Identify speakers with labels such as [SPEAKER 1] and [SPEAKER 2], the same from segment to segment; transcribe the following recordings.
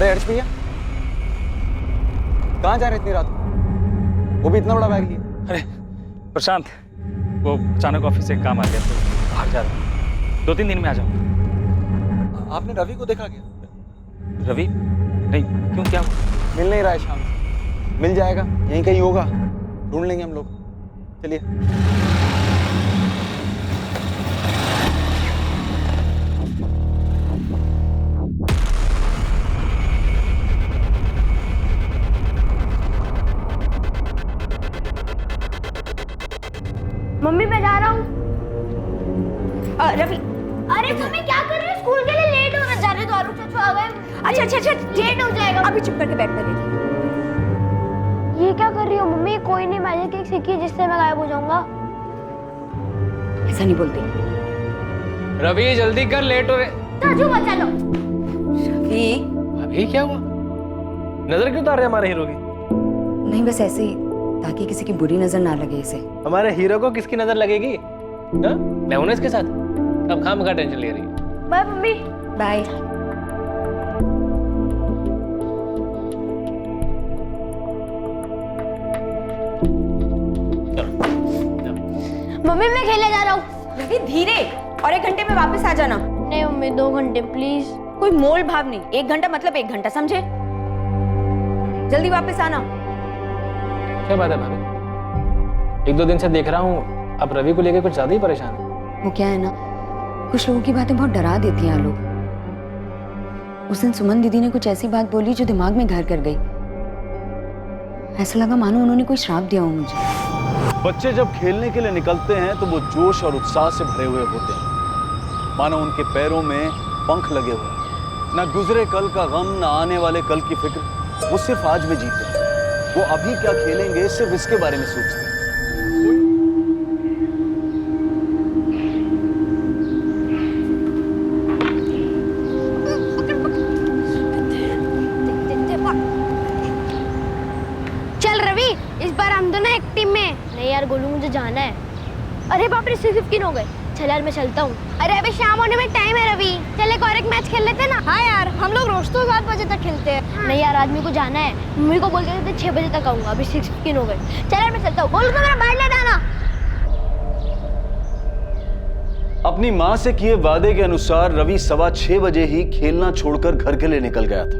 [SPEAKER 1] अरे हर्ष भैया, कहाँ जा रहे इतनी रात को? वो भी इतना बड़ा बैग लिए?
[SPEAKER 2] अरे प्रशांत, वो अचानक ऑफिस से काम आ गया तो बाहर जा रहा हूँ। 2-3 दिन में आ जाऊँगा।
[SPEAKER 1] आपने रवि को देखा क्या?
[SPEAKER 2] रवि? नहीं, क्यों, क्या हुआ?
[SPEAKER 1] मिल नहीं रहा है शाम से। मिल जाएगा, यहीं कहीं होगा, ढूंढ लेंगे हम लोग। चलिए।
[SPEAKER 3] मम्मी मैं जा रहा हूँ।
[SPEAKER 4] रवि,
[SPEAKER 3] अरे मम्मी क्या कर रही है? स्कूल के लिए लेट हो रहा है। जाने दो, आरू चाचू आ गए।
[SPEAKER 4] अच्छा
[SPEAKER 3] लेट हो जाएगा।
[SPEAKER 4] अभी चुप करके बैठ कर।
[SPEAKER 3] ये क्या कर रही हो मम्मी? कोई नहीं मैजिक ट्रिक सीखी जिससे मैं गायब हो जाऊंगा।
[SPEAKER 4] ऐसा नहीं बोलती।
[SPEAKER 5] रवि जल्दी कर, लेट हो रहे।
[SPEAKER 3] चाचू बचा लो।
[SPEAKER 4] रवि,
[SPEAKER 5] अभी क्या हुआ? नजर क्यों उतार रहे हमारे हीरो की?
[SPEAKER 4] नहीं बस ऐसे ही, ताकि किसी की बुरी नजर ना लगे इसे।
[SPEAKER 5] हमारे हीरो को किसकी नजर लगेगी? हाँ? मैं हूं ना इसके साथ। अब खामखा टेंशन ले रही है।
[SPEAKER 3] Bye mummy.
[SPEAKER 4] बाय।
[SPEAKER 3] मम्मी मैं खेलने जा रहा हूँ।
[SPEAKER 4] रवि धीरे, और 1 घंटे में वापस आ जाना।
[SPEAKER 3] नहीं मम्मी 2 घंटे प्लीज।
[SPEAKER 4] कोई मोल भाव नहीं, 1 घंटा मतलब 1 घंटा, समझे? जल्दी वापस आना।
[SPEAKER 5] क्या बात है भाभी? 1-2 दिन से देख रहा हूँ आप रवि को लेकर कुछ ज्यादा ही परेशान है।
[SPEAKER 4] वो क्या है ना, कुछ लोगों की बातें बहुत डरा देती हैं लोग। उस दिन सुमन दीदी ने कुछ ऐसी बात बोली जो दिमाग में घर कर गई। ऐसा लगा मानो उन्होंने कोई श्राप दिया हो मुझे।
[SPEAKER 6] बच्चे जब खेलने के लिए निकलते हैं तो वो जोश और उत्साह से भरे हुए होते हैं, मानो उनके पैरों में पंख लगे हुए हैं। ना गुजरे कल का गम, ना आने वाले कल की फिक्र, वो सिर्फ आज में जीते हैं। वो अभी क्या खेलेंगे सिर्फ इसके बारे में सोचते हैं।
[SPEAKER 3] चल रवि, इस बार हम दोनों एक टीम में। नहीं यार गोलू, मुझे जाना है। अरे बाप रे, 6:15 हो गए। चल यार मैं चलता हूँ। अरे अभी शाम होने में टाइम है रवि, चल एक और मैच खेल लेते हैं ना। हाँ यार, हम लोग रोज तो 7 बजे तक खेलते हैं। नहीं यार, आदमी को जाना है। मम्मी को बोल देते 6 बजे तक आऊंगा। अभी 6:15 हो गए। चल यार मैं चलता हूँ। गोलू को मेरा बाहर ले जाना।
[SPEAKER 6] अपनी माँ से किए वादे के अनुसार रवि 6:15 बजे ही खेलना छोड़कर घर के लिए निकल गया था।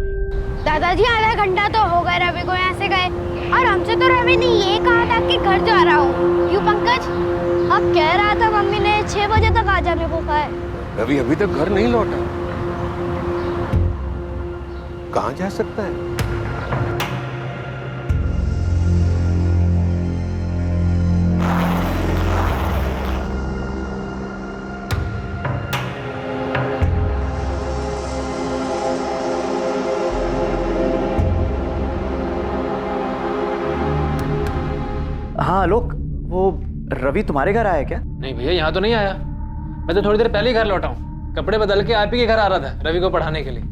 [SPEAKER 3] दादाजी आधा घंटा तो हो गया रवि को यहाँ से गए, और हमसे तो रवि ने ये कहा था कि घर जा रहा हूँ। क्यों पंकज? अब कह रहा था मम्मी ने 6 बजे तक आ जाने को कहा है।
[SPEAKER 7] रवि अभी तक घर नहीं लौटा, कहाँ जा सकता है?
[SPEAKER 8] हाँ आलोक, वो रवि तुम्हारे घर आया क्या?
[SPEAKER 5] नहीं भैया, यहाँ तो नहीं आया। मैं तो थोड़ी देर पहले ही घर लौटा हूँ। कपड़े बदल के आप ही के घर आ रहा था रवि को पढ़ाने के लिए।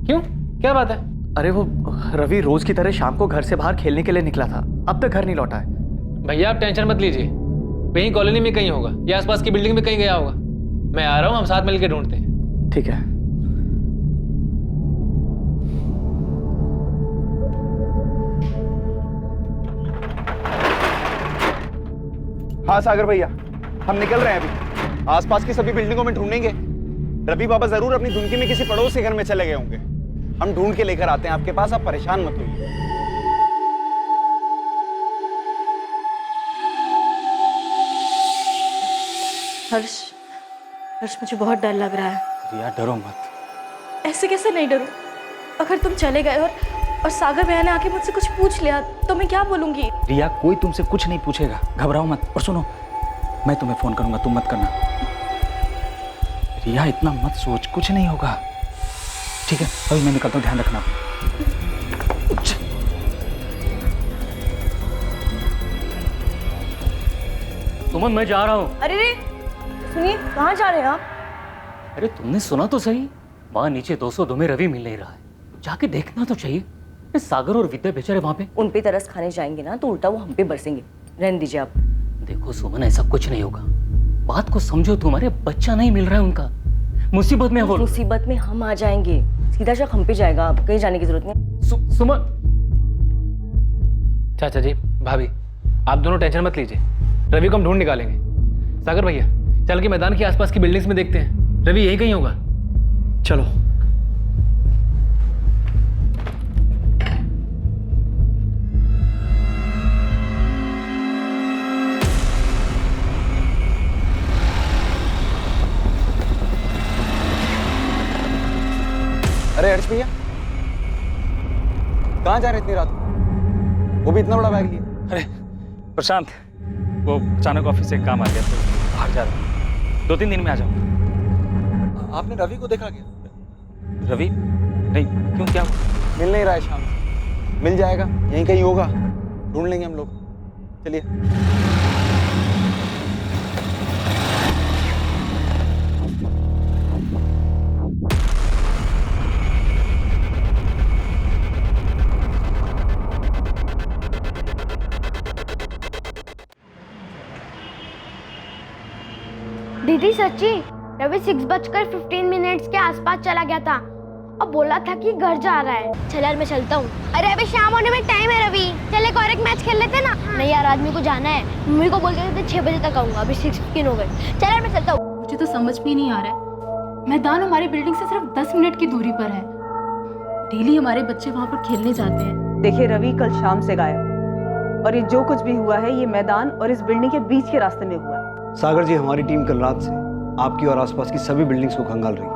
[SPEAKER 5] क्यों, क्या बात है?
[SPEAKER 8] अरे वो रवि रोज की तरह शाम को घर से बाहर खेलने के लिए निकला था, अब तक घर नहीं लौटा है।
[SPEAKER 5] भैया आप टेंशन मत लीजिए, कहीं कॉलोनी में कहीं होगा या आसपास की बिल्डिंग में कहीं गया होगा। मैं आ रहा हूँ, हम साथ मिलकर ढूंढते हैं।
[SPEAKER 8] ठीक है।
[SPEAKER 1] हाँ सागर भैया, हम निकल रहे हैं अभी। आसपास की सभी बिल्डिंगों में ढूंढेंगे। रवि बाबा जरूर अपनी धुनकी में किसी पड़ोस के घर में चले गए होंगे। हम ढूंढ के लेकर आते हैं आपके पास, आप परेशान मत होइए।
[SPEAKER 9] हर्ष मुझे बहुत डर लग रहा है।
[SPEAKER 2] रिया डरो मत।
[SPEAKER 9] ऐसे कैसे नहीं डरूं? अगर तुम चले गए और सागर भैया ने आके मुझसे कुछ पूछ लिया तो मैं क्या बोलूंगी?
[SPEAKER 2] रिया कोई तुमसे कुछ नहीं पूछेगा, घबराओ मत। और सुनो, मैं तुम्हें फोन करूंगा, तुम मत करना। रिया इतना मत सोच, कुछ नहीं होगा। ठीक है, अभी मैं निकलता हूँ, ध्यान रखना। सुमन मैं जा रहा हूँ।
[SPEAKER 9] अरे रे सुनिए, कहाँ जा रहे हैं आप?
[SPEAKER 2] अरे तुमने सुना तो सही, वहां नीचे 202 में रवि मिल नहीं रहा है। जाके देखना तो चाहिए। सागर और विद्या बेचारे वहां पे।
[SPEAKER 4] उन पे तरस खाने जाएंगे ना तो उल्टा वो हम पे बरसेंगे। रहने दीजिए आप।
[SPEAKER 2] देखो सुमन, ऐसा कुछ नहीं होगा। बात को समझो, तुम्हारे बच्चा नहीं मिल रहा है उनका। मुसीबत में हो।
[SPEAKER 10] मुसीबत में हम आ जाएंगे, सीधा शक हम पे जाएगा, अब कहीं जाने की जरूरत नहीं।
[SPEAKER 5] सुमन। चाचा जी, भाभी, आप दोनों टेंशन मत लीजिए, रवि को हम ढूंढ निकालेंगे। सागर भैया, चल के मैदान के आसपास की बिल्डिंग्स में देखते हैं, रवि यही कहीं होगा।
[SPEAKER 8] चलो।
[SPEAKER 1] अरे हर्ष भैया, कहाँ जा रहे इतनी रात को? वो भी इतना बड़ा बैग लिए?
[SPEAKER 2] अरे प्रशांत, वो अचानक ऑफिस से काम आ गया तो बाहर जा रहा हूँ। 2-3 दिन में आ जाऊँगा।
[SPEAKER 1] आपने रवि को देखा क्या?
[SPEAKER 2] रवि? नहीं, क्यों, क्या हुआ?
[SPEAKER 1] मिल नहीं रहा है शाम से। मिल जाएगा, यहीं कहीं होगा, ढूंढ लेंगे हम लोग। चलिए।
[SPEAKER 3] दीदी सच्ची, रवि 6:15 के आसपास चला गया था और बोला था कि घर जा रहा है। चल यार मैं चलता हूँ। अरे अभी शाम होने में टाइम है रवि, चल एक और एक मैच खेल लेते ना। नहीं यार, आदमी को जाना है। मम्मी को बोल के 6 बजे तक आऊंगा, अभी 6:15 हो गए। चल यार मैं चलता हूँ।
[SPEAKER 9] मुझे तो समझ में ही नहीं आ रहा है, मैदान हमारी बिल्डिंग से सिर्फ 10 मिनट की दूरी पर है। डेली हमारे बच्चे वहाँ पर खेलने जाते हैं।
[SPEAKER 10] देखिए, रवि कल शाम से गायब, और ये जो कुछ भी हुआ है ये मैदान और इस बिल्डिंग के बीच के रास्ते में हुआ है।
[SPEAKER 6] सागर जी, हमारी टीम कल रात से आपकी और आसपास की सभी बिल्डिंग्स को खंगाल रही है,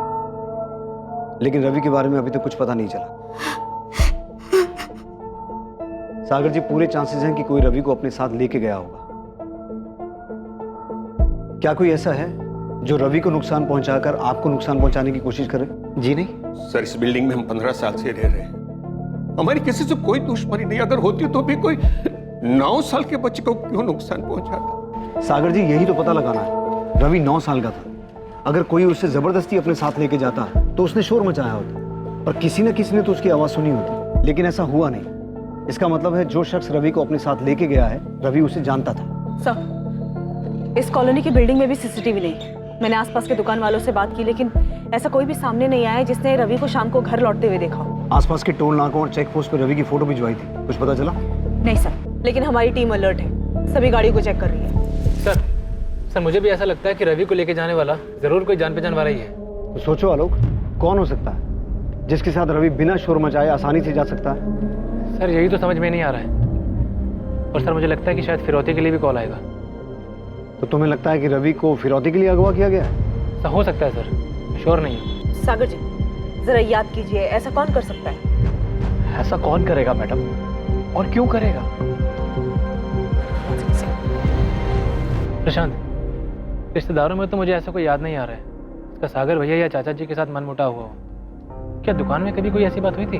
[SPEAKER 6] लेकिन रवि के बारे में अभी तक कुछ पता नहीं चला। सागर जी, पूरे चांसेस हैं कि कोई रवि को अपने साथ लेके गया होगा। क्या कोई ऐसा है जो रवि को नुकसान पहुंचाकर आपको नुकसान पहुंचाने की कोशिश करे?
[SPEAKER 8] जी नहीं
[SPEAKER 7] सर, इस बिल्डिंग में हम 15 साल से रह रहे हैं, हमारी किसी से कोई दुश्मनी नहीं। अगर होती तो भी कोई 9 साल के बच्चे को क्यों नुकसान पहुंचाता?
[SPEAKER 6] सागर जी, यही तो पता लगाना है। रवि 9 साल का था। अगर कोई उसे जबरदस्ती अपने साथ लेके जाता तो उसने शोर मचाया होता, और किसी न किसी ने तो उसकी आवाज सुनी होती, लेकिन ऐसा हुआ नहीं। इसका मतलब है जो शख्स रवि को अपने साथ लेके गया है, रवि उसे जानता था।
[SPEAKER 10] सर, इस कॉलोनी की बिल्डिंग में भी सीसीटीवी नहीं है। मैंने आसपास के दुकान वालों से बात की, लेकिन ऐसा कोई भी सामने नहीं आया जिसने रवि को शाम को घर लौटते हुए देखा हो।
[SPEAKER 6] आसपास के टोल नाकों और चेक पोस्ट पर रवि की फोटो भिजवाई थी, कुछ पता चला?
[SPEAKER 10] नहीं सर, लेकिन हमारी टीम अलर्ट है, सभी गाड़ी को चेक कर रही है।
[SPEAKER 5] सर, मुझे भी ऐसा लगता है कि रवि को लेके जाने वाला जरूर कोई जान पहचान वाला ही है।
[SPEAKER 6] तो सोचो आलोक, कौन हो सकता है जिसके साथ रवि बिना शोर मचाए आसानी से जा सकता है?
[SPEAKER 5] सर, यही तो समझ में नहीं आ रहा है। और सर, मुझे लगता है कि शायद फिरौती के लिए भी कॉल आएगा।
[SPEAKER 6] तो तुम्हें लगता है कि रवि को फिरौती के लिए अगवा किया गया है?
[SPEAKER 5] सर, हो सकता है सर, श्योर नहीं है।
[SPEAKER 10] सागर जी, जरा याद कीजिए, ऐसा कौन कर सकता है?
[SPEAKER 8] ऐसा कौन करेगा मैडम, और क्यों करेगा?
[SPEAKER 5] प्रशांत, रिश्तेदारों में तो मुझे ऐसा कोई याद नहीं आ रहा है। इसका सागर भैया या चाचा जी के साथ मनमुटाव हुआ हो। क्या दुकान में कभी कोई ऐसी बात हुई थी?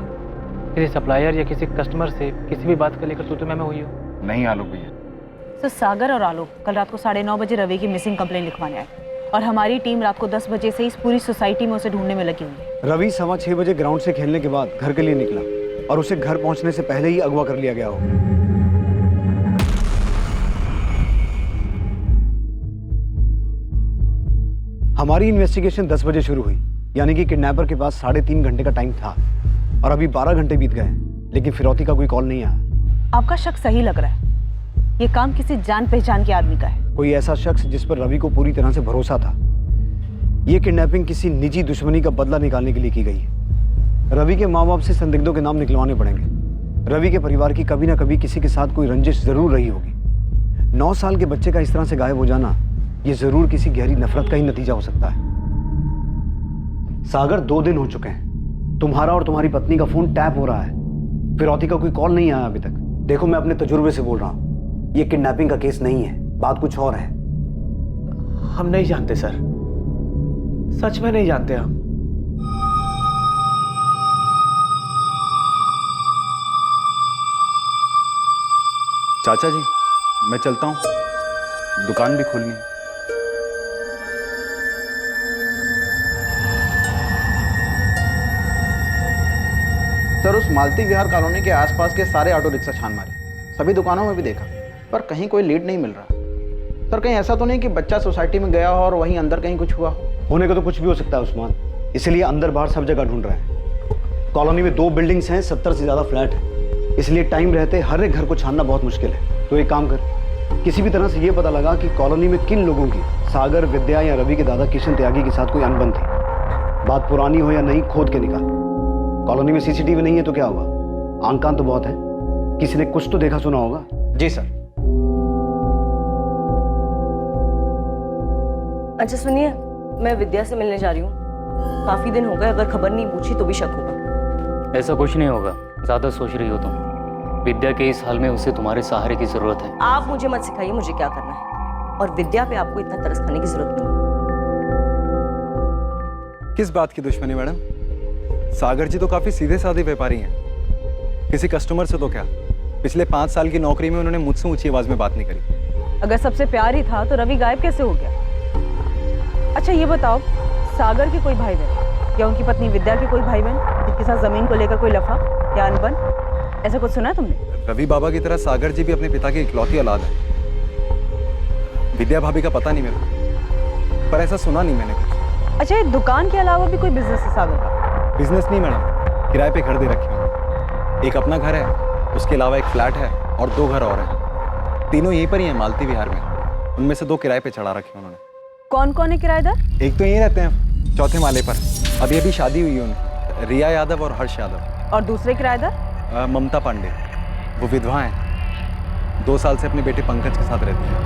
[SPEAKER 5] किसी सप्लायर या किसी कस्टमर से किसी भी बात को लेकर तू मैं हुई हो?
[SPEAKER 1] नहीं आलोक भैया।
[SPEAKER 10] सर, सागर और आलोक कल रात को 9:30 बजे रवि की मिसिंग कंप्लेंट लिखवाने आए, और हमारी टीम रात को 10 बजे से इस पूरी सोसाइटी में उसे ढूंढने में लगी हुई है।
[SPEAKER 6] रवि 6:15 बजे ग्राउंड से खेलने के बाद घर के लिए निकला, और उसे घर पहुंचने से पहले ही अगवा कर लिया गया होगा। हमारी इन्वेस्टिगेशन 10 बजे शुरू हुई, यानी कि किडनैपर के पास 3.5 घंटे का टाइम था, और अभी 12 घंटे बीत गए हैं, लेकिन फिरौती का कोई कॉल नहीं आया।
[SPEAKER 10] आपका शक सही लग रहा है, ये काम किसी जान पहचान के आदमी का है।
[SPEAKER 6] कोई ऐसा शख्स जिस पर रवि को पूरी तरह से भरोसा था। ये किडनैपिंग किसी निजी दुश्मनी का बदला निकालने के लिए की गई है। रवि के माँ बाप से संदिग्धों के नाम निकलवाने पड़ेंगे। रवि के परिवार की कभी ना कभी किसी के साथ कोई रंजिश जरूर रही होगी। 9 साल के बच्चे का इस तरह से गायब हो जाना, ये जरूर किसी गहरी नफरत का ही नतीजा हो सकता है। सागर, 2 दिन हो चुके हैं, तुम्हारा और तुम्हारी पत्नी का फोन टैप हो रहा है, फिरौती का कोई कॉल नहीं आया अभी तक। देखो, मैं अपने तजुर्बे से बोल रहा हूँ, ये किडनैपिंग का केस नहीं है, बात कुछ और है।
[SPEAKER 8] हम नहीं जानते सर, सच में नहीं जानते हम।
[SPEAKER 1] चाचा जी, मैं चलता हूँ, दुकान भी खोलनी है। सर, उस मालती विहार कॉलोनी के आसपास के सारे ऑटो रिक्शा छान मारे, सभी दुकानों में भी देखा, पर कहीं कोई लीड नहीं मिल रहा।
[SPEAKER 11] सर कहीं ऐसा तो नहीं कि बच्चा सोसाइटी में गया हो और वहीं अंदर कहीं कुछ हुआ हो?
[SPEAKER 12] होने का तो कुछ भी हो सकता है उस्मान, इसलिए अंदर बाहर सब जगह ढूंढ रहे हैं। कॉलोनी में 2 बिल्डिंग्स हैं, 70 से ज्यादा फ्लैट है, इसलिए टाइम रहते हर एक घर को छानना बहुत मुश्किल है। तो एक काम कर, किसी भी तरह से ये पता लगा कि कॉलोनी में किन लोगों की सागर, विद्या या रवि के दादा किशन त्यागी के साथ कोई अनबन थी। बात पुरानी हो या नहीं, खोद के निकाल। कॉलोनी में सीसीटीवी नहीं है तो क्या होगा, आंख कान तो बहुत है, किसी ने कुछ तो देखा सुना होगा।
[SPEAKER 11] जी सर।
[SPEAKER 10] अच्छा सुनिए, मैं विद्या से मिलने जा रही हूँ। काफी दिन हो गए, अगर खबर नहीं पूछी तो भी शक होगा।
[SPEAKER 13] ऐसा कुछ नहीं होगा, ज्यादा सोच रही हो तुम। विद्या के इस हाल में उसे तुम्हारे सहारे की जरूरत है।
[SPEAKER 10] आप मुझे मत सिखाइए मुझे क्या करना है, और विद्या पे आपको इतना तरस खाने की जरूरत नहीं है।
[SPEAKER 6] किस बात की दुश्मनी मैडम? सागर जी तो काफी सीधे साधे व्यापारी हैं। किसी कस्टमर से तो क्या, पिछले 5 साल की नौकरी में उन्होंने मुझसे ऊंची आवाज में बात नहीं करी।
[SPEAKER 10] अगर सबसे प्यार ही था तो रवि गायब कैसे हो गया? अच्छा ये बताओ, सागर के कोई भाई बहन या उनकी पत्नी विद्या के कोई भाई बहन जिनके साथ जमीन को लेकर कोई लफा या अनबन, ऐसा कुछ सुना है तुमने?
[SPEAKER 6] रवि बाबा की तरह सागर जी भी अपने पिता की इकलौती औलाद है। विद्या भाभी का पता नहीं मेरे को, पर ऐसा सुना नहीं मैंने कुछ।
[SPEAKER 10] अच्छा, ये दुकान के अलावा भी कोई बिजनेस है सागर का?
[SPEAKER 6] बिजनेस नहीं मैडम, किराए पे घर दे रखे हैं। एक अपना घर है, उसके अलावा एक फ्लैट है और 2 घर और हैं। तीनों यहीं पर ही हैं, मालती विहार में। उनमें से 2 किराए पे चढ़ा रखे उन्होंने।
[SPEAKER 10] कौन कौन है किराएदार?
[SPEAKER 6] एक तो यहीं रहते हैं 4थे माले पर, अभी अभी शादी हुई है उनकी, रिया यादव और हर्ष यादव।
[SPEAKER 10] और दूसरे किराएदार?
[SPEAKER 6] ममता पांडे, वो विधवा हैं, 2 साल से अपने बेटे पंकज के साथ रहती हैं।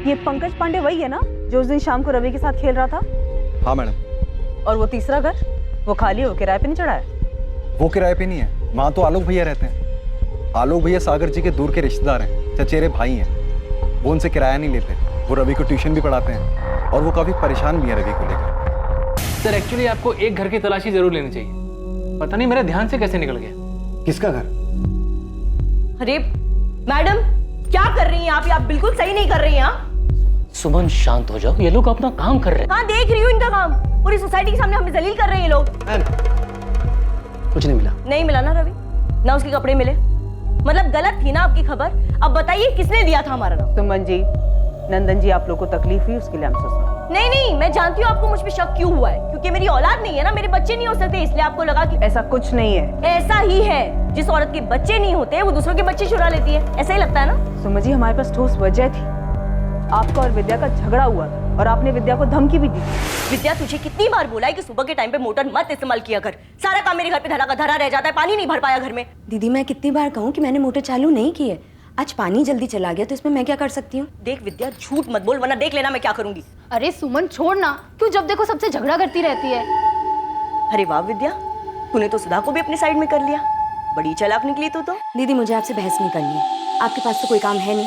[SPEAKER 10] ये पंकज पांडे वही है ना जो उस दिन शाम को रवि के साथ खेल रहा था?
[SPEAKER 6] हाँ मैडम।
[SPEAKER 10] और वो तीसरा घर, वो खाली हो, किराए पे नहीं चढ़ा है?
[SPEAKER 6] वो किराए पे नहीं है, वहाँ तो आलोक भैया रहते हैं। आलोक भैया सागर जी के दूर के रिश्तेदार हैं, चचेरे भाई हैं। वो उनसे किराया नहीं लेते, वो रवि को ट्यूशन भी पढ़ाते हैं और वो काफी परेशान भी है रवि को लेकर।
[SPEAKER 5] सर एक्चुअली आपको एक घर की तलाशी जरूर लेनी चाहिए, पता नहीं मेरे ध्यान से कैसे निकल गया।
[SPEAKER 12] किसका घर?
[SPEAKER 10] अरे मैडम, क्या कर रही हैं आप बिल्कुल सही नहीं कर रही हैं।
[SPEAKER 13] सुमन शांत हो जाओ, ये लोग अपना काम कर रहे हैं।
[SPEAKER 10] हाँ देख रही हूँ इनका काम, पूरी सोसाइटी के सामने हमें जलील कर रहे हैं ये लोग।
[SPEAKER 12] कुछ नहीं मिला।
[SPEAKER 10] नहीं मिला ना रवि, ना उसके कपड़े मिले, मतलब गलत थी ना आपकी खबर। अब बताइए किसने दिया था हमारा नाम? सुमन जी, नंदन जी आप लोग को तकलीफ हुई उसके लिए हम सॉरी। नहीं नहीं, मैं जानती हूँ आपको मुझ पे शक क्यों हुआ है, क्योंकि मेरी औलाद नहीं है ना, मेरे बच्चे नहीं हो सकते, इसलिए आपको लगा कि ऐसा कुछ नहीं है। ऐसा ही है, जिस औरत के बच्चे नहीं होते वो दूसरों के बच्चे चुरा लेती है, ऐसा ही लगता है ना? सुमन जी हमारे पास ठोस वजह थी, आपका और विद्या का झगड़ा हुआ था और आपने विद्या को धमकी भी दी। विद्या तुझे कितनी बार बोला है कि सुबह के टाइम पे मोटर मत इस्तेमाल किया कर, सारा काम मेरे घर पे धरा का धरा रह जाता है, पानी नहीं भर पाया घर में।
[SPEAKER 4] दीदी मैं कितनी बार कहूँ कि मैंने मोटर चालू नहीं की है, आज पानी जल्दी चला गया तो इसमें मैं क्या कर सकती हूँ?
[SPEAKER 10] देख विद्या, झूठ मत बोल वरना देख लेना मैं क्या करूंगी।
[SPEAKER 9] अरे सुमन छोड़ ना, क्यों जब देखो सबसे झगड़ा करती रहती है।
[SPEAKER 10] अरे वाह विद्या, तूने तो सुधा को भी अपनी साइड में कर लिया, बड़ी चालाक निकली तू तो।
[SPEAKER 4] दीदी मुझे आपसे बहस नहीं करनी है, आपके पास तो कोई काम है नहीं,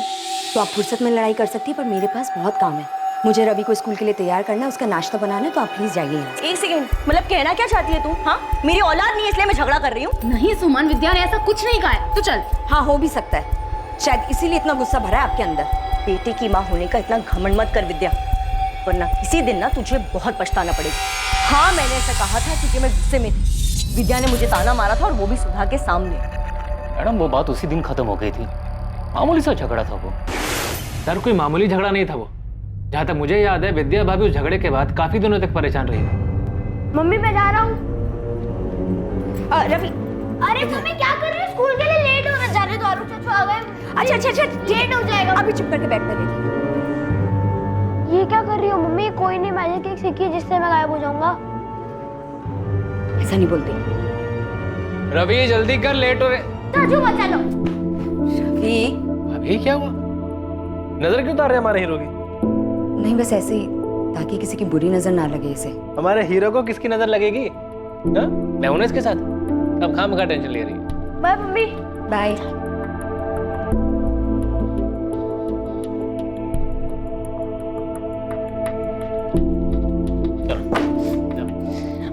[SPEAKER 4] तो आप फुर्सत में लड़ाई कर सकती है, पर मेरे पास बहुत काम है। मुझे रवि को स्कूल के लिए तैयार करना है, उसका नाश्ता बनाना है, तो आप प्लीज जाइए यहाँ से।
[SPEAKER 10] एक सेकंड, मतलब कहना क्या चाहती है तू? हाँ मेरी औलाद नहीं है इसलिए मैं झगड़ा कर रही हूँ?
[SPEAKER 9] नहीं सुमन, विद्या ने ऐसा कुछ नहीं कहा है, तू चल।
[SPEAKER 4] हाँ हो भी सकता है, शायद इसीलिए इतना गुस्सा भरा है आपके अंदर।
[SPEAKER 10] बेटे की माँ होने का इतना घमंड मत कर विद्या, वरना किसी दिन ना तुझे बहुत पछताना पड़ेगा। हाँ मैंने ऐसा कहा था क्योंकि मैं गुस्से में थी, विद्या ने मुझे ताना मारा था और वो भी सुधा के सामने।
[SPEAKER 13] मैडम वो बात उसी दिन खत्म हो गई थी, मामूली सा झगड़ा था वो।
[SPEAKER 5] सर कोई मामूली झगड़ा नहीं था वो, जहाँ तक मुझे याद है विद्या भाभी उस झगड़े के बाद काफी दिनों तक परेशान रही थी।
[SPEAKER 3] मम्मी मैं जा रहा हूँ।
[SPEAKER 10] रवि
[SPEAKER 3] अरे मम्मी क्या कर रही हो, स्कूल के लिए लेट हो रहा, जाने दो, आरू चाचू आ गए।
[SPEAKER 4] अच्छा अच्छा अच्छा
[SPEAKER 3] लेट हो जाएगा।
[SPEAKER 4] अभी चुप करके बैठ कर।
[SPEAKER 3] ये क्या कर रही हो मम्मी? कोई नहीं मैजिक ट्रिक सीखी जिससे मैं गायब हो जाऊंगा।
[SPEAKER 4] ऐसा नहीं बोलती।
[SPEAKER 5] रवि जल्दी कर, लेट हो रहे।
[SPEAKER 3] चाचू बचा लो।
[SPEAKER 4] रवि
[SPEAKER 5] अभी क्या हुआ, नजर क्यों उतार रहे हमारे हीरो की?
[SPEAKER 4] नहीं बस ऐसे ही, ताकि किसी की बुरी नजर ना लगे इसे।
[SPEAKER 5] हमारे हीरो को किसकी नजर लगेगी? हा? मैं हूं ना इसके साथ, अब खाम का टेंशन ले रही है।
[SPEAKER 3] Bye mummy.
[SPEAKER 4] बाय।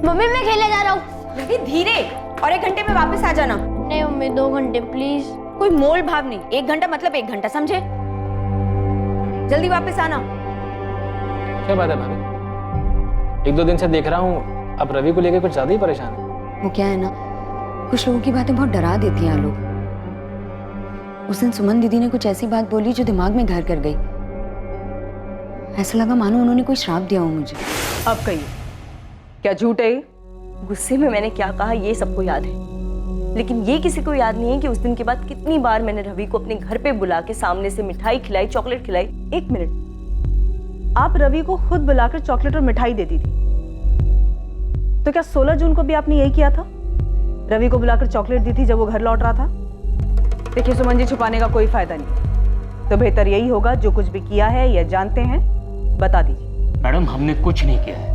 [SPEAKER 3] मम्मी मैं खेलने जा रहा हूँ।
[SPEAKER 4] रवि धीरे, और 1 घंटे में वापस आ जाना।
[SPEAKER 3] नहीं मम्मी 2 घंटे प्लीज।
[SPEAKER 4] कोई मोल भाव नहीं, 1 घंटा मतलब 1 घंटा, समझे? जल्दी वापस आना।
[SPEAKER 5] क्या बात है भाभी, 1-2 दिन से देख रहा हूँ अब रवि को लेकर कुछ ज्यादा ही परेशान है।
[SPEAKER 4] वो क्या है ना, कुछ लोगों की बातें बहुत डरा देती हैं लोग। उस दिन सुमन दीदी ने कुछ ऐसी बात बोली जो दिमाग में घर कर गई। ऐसा लगा मानो उन्होंने कोई श्राप दिया हो मुझे।
[SPEAKER 10] अब कहिए, क्या झूठ है? गुस्से में मैंने क्या कहा ये सबको याद है, लेकिन ये किसी को याद नहीं है कि उस दिन के बाद कितनी बार मैंने रवि को अपने घर पे बुला के सामने से मिठाई खिलाई, चॉकलेट खिलाई। एक मिनट, आप रवि को खुद बुलाकर चॉकलेट और मिठाई देती थी, तो क्या 16 जून को भी आपने यही किया था? रवि को बुलाकर चॉकलेट दी थी जब वो घर लौट रहा था? देखिए सुमन जी, छुपाने का कोई फायदा नहीं, तो बेहतर यही होगा जो कुछ भी किया है या जानते हैं बता दीजिए।
[SPEAKER 13] मैडम, हमने कुछ नहीं किया है।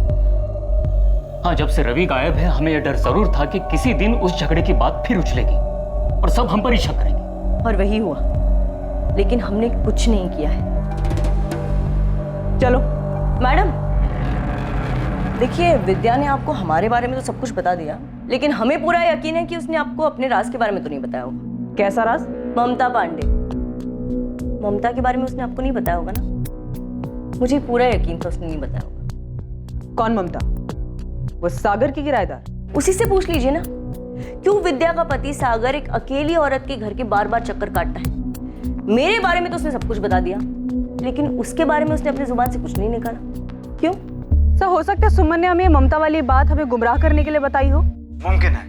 [SPEAKER 13] हाँ, जब से रवि गायब है हमें यह डर जरूर था कि किसी दिन उस झगड़े की बात फिर उछलेगी और सब हम पर ही शक करेंगे।
[SPEAKER 10] और वही हुआ, लेकिन हमने कुछ नहीं किया है। चलो मैडम, देखिए विद्या ने आपको हमारे बारे में तो सब कुछ बता दिया, लेकिन हमें पूरा यकीन है कि उसने आपको अपने राज के बारे में तो नहीं बताया होगा। कैसा राज? ममता पांडे। ममता के बारे में उसने आपको नहीं बताया होगा ना? मुझे पूरा यकीन था उसने नहीं बताया होगा। कौन ममता? वो सागर की किराएदार? उसी से पूछ लीजिए ना, क्यों विद्या का पति सागर एक अकेली औरत के घर के बार बार चक्कर काटता है। मेरे बारे में तो उसने सब कुछ बता दिया, लेकिन उसके बारे में उसने अपनी जुबान से कुछ नहीं निकाला। क्यों? सर, हो सकता है सुमन ने हमें ममता वाली बात हमें गुमराह करने के लिए बताई हो।
[SPEAKER 12] मुमकिन है,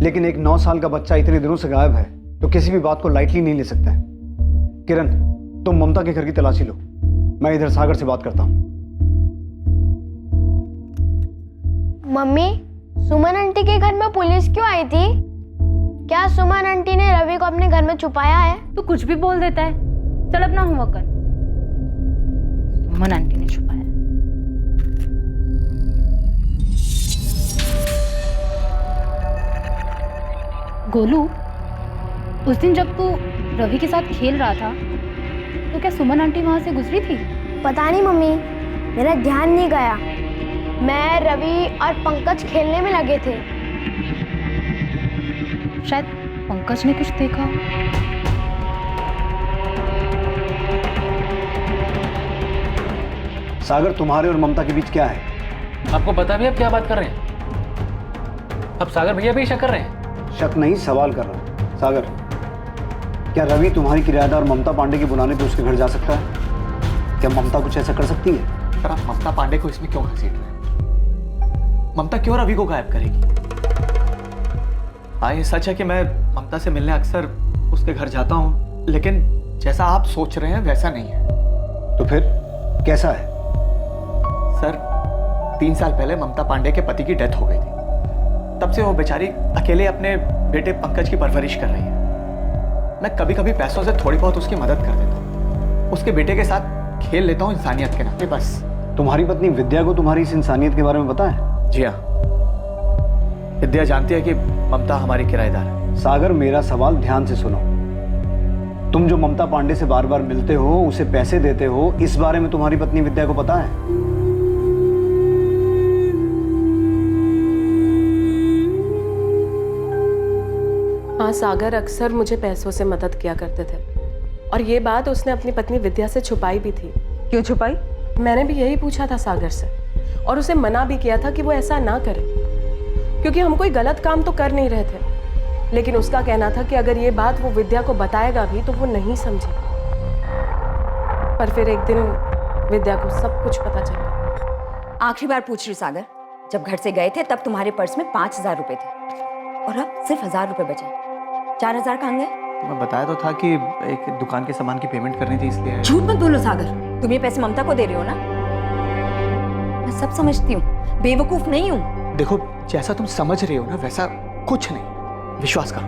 [SPEAKER 12] लेकिन एक 9 साल का बच्चा इतने दिनों से गायब है तो किसी भी बात को लाइटली नहीं ले सकता है। किरण, तुम ममता के घर की तलाशी लो, मैं इधर सागर से बात करता हूँ।
[SPEAKER 3] मम्मी, सुमन आंटी के घर में पुलिस क्यों आई थी? क्या सुमन आंटी ने रवि को अपने घर में छुपाया है?
[SPEAKER 9] तू कुछ भी बोल देता है। चल अपना होमवर्क कर। सुमन आंटी ने छुपाया। गोलू, उस दिन जब तू रवि के साथ खेल रहा था तो क्या सुमन आंटी वहां से गुजरी थी?
[SPEAKER 3] पता नहीं मम्मी, मेरा ध्यान नहीं गया। मैं, रवि और पंकज खेलने में लगे थे।
[SPEAKER 9] शायद पंकज ने कुछ देखा।
[SPEAKER 12] सागर, तुम्हारे और ममता के बीच क्या है?
[SPEAKER 5] आपको पता भी, अब क्या बात कर रहे हैं? अब सागर भैया भी शक कर रहे हैं?
[SPEAKER 12] शक नहीं, सवाल कर रहा हूं। सागर, क्या रवि तुम्हारी किराएदार ममता पांडे के बुलाने पे उसके घर जा सकता है? क्या ममता कुछ ऐसा कर सकती है?
[SPEAKER 8] सर, आप ममता पांडे को इसमें क्यों घसीट रहे हैं? ममता क्यों रवि को गायब करेगी? हाँ, ये सच है कि मैं ममता से मिलने अक्सर उसके घर जाता हूँ, लेकिन जैसा आप सोच रहे हैं वैसा नहीं है।
[SPEAKER 12] तो फिर कैसा है?
[SPEAKER 8] सर, 3 साल पहले ममता पांडे के पति की डेथ हो गई थी। तब से वो बेचारी अकेले अपने बेटे पंकज की परवरिश कर रही है। मैं कभी कभी पैसों से थोड़ी बहुत उसकी मदद कर देता हूँ, उसके बेटे के साथ खेल लेता हूँ इंसानियत के नाते, बस। तुम्हारी पत्नी विद्या को तुम्हारी इस इंसानियत के बारे में पता है? जी हाँ, विद्या जानती है कि ममता हमारी किराएदार है।
[SPEAKER 12] सागर, मेरा सवाल ध्यान से सुनो। तुम जो ममता पांडे से बार बार मिलते हो, उसे पैसे देते हो, इस बारे में तुम्हारी पत्नी विद्या को पता है?
[SPEAKER 14] हाँ, सागर अक्सर मुझे पैसों से मदद किया करते थे, और ये बात उसने अपनी पत्नी विद्या से छुपाई भी थी।
[SPEAKER 10] क्यों छुपाई?
[SPEAKER 14] मैंने भी यही पूछा था सागर से, और उसे मना भी किया था कि वो ऐसा ना करे, क्योंकि हम कोई गलत काम तो कर नहीं रहे थे। लेकिन उसका कहना था कि अगर ये बात वो विद्या को बताएगा भी तो वो नहीं समझेगी। पर फिर एक दिन विद्या को सब कुछ पता चल गया।
[SPEAKER 4] आखिरी बार पूछ रही हूँ सागर, जब घर से गए थे तब तुम्हारे पर्स में 5000 रुपए थे और अब सिर्फ 1000 रुपए बचे। 4000 कहाँ गए?
[SPEAKER 8] मैं बताया तो था कि एक दुकान के सामान की पेमेंट करनी थी, इसलिए।
[SPEAKER 4] झूठ मत बोलो सागर, तुम ये पैसे ममता को दे रही हो ना? मैं सब समझती हूँ, बेवकूफ नहीं हूँ।
[SPEAKER 8] देखो, जैसा तुम समझ रही हो ना वैसा कुछ नहीं, विश्वास करो।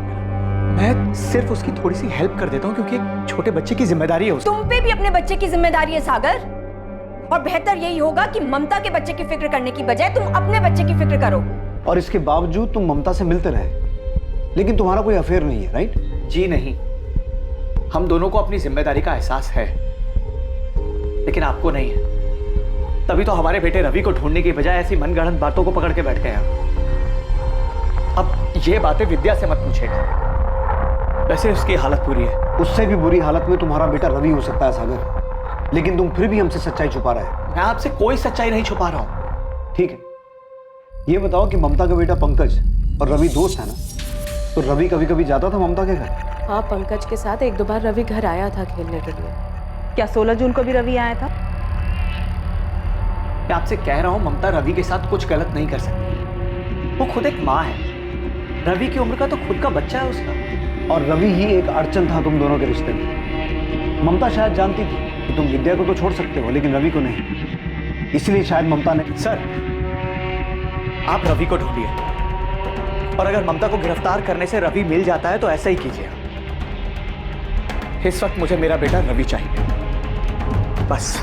[SPEAKER 8] मैं सिर्फ उसकी थोड़ी सी हेल्प कर देता हूँ क्योंकि एक छोटे बच्चे की जिम्मेदारी है उसकी।
[SPEAKER 4] तुम पे भी अपने बच्चे की जिम्मेदारी है सागर, और बेहतर यही होगा कि ममता के बच्चे की फिक्र करने की बजाय तुम अपने बच्चे की फिक्र करो।
[SPEAKER 12] और इसके बावजूद तुम ममता से मिलते रहे, लेकिन तुम्हारा कोई अफेयर नहीं है, राइट?
[SPEAKER 8] जी नहीं, हम दोनों को अपनी जिम्मेदारी का एहसास है, लेकिन आपको नहीं है। तभी तो हमारे बेटे रवि को ढूंढने की बजाय ऐसी मनगढ़ंत बातों को पकड़ के बैठ गए आप। अब ये बातें विद्या से मत पूछेगा, वैसे उसकी हालत बुरी है।
[SPEAKER 12] उससे भी बुरी हालत में तुम्हारा बेटा रवि हो सकता है सागर, लेकिन तुम फिर भी हमसे सच्चाई छुपा रहे हो।
[SPEAKER 8] मैं आपसे कोई सच्चाई नहीं छुपा रहा हूं।
[SPEAKER 12] ठीक है, ये बताओ कि ममता का बेटा पंकज और रवि दोस्त है ना, तो रवि कभी कभी जाता था ममता के घर?
[SPEAKER 14] हाँ, पंकज के साथ एक दो बार रवि घर आया था खेलने के लिए।
[SPEAKER 10] क्या 16 जून को भी रवि आया था?
[SPEAKER 8] मैं आपसे कह रहा हूँ ममता रवि के साथ कुछ गलत नहीं कर सकती। वो खुद एक माँ है। रवि की उम्र का तो खुद का बच्चा है उसका।
[SPEAKER 12] और रवि ही एक अड़चन था तुम दोनों के रिश्ते में। ममता शायद जानती थी कि तुम विद्या को तो छोड़ सकते हो लेकिन रवि को नहीं, इसलिए शायद ममता ने।
[SPEAKER 8] सर, आप रवि को ढूंढिए और अगर ममता को गिरफ्तार करने से रवि मिल जाता है तो ऐसा ही कीजिए। इस वक्त मुझे मेरा बेटा रवि चाहिए, बस।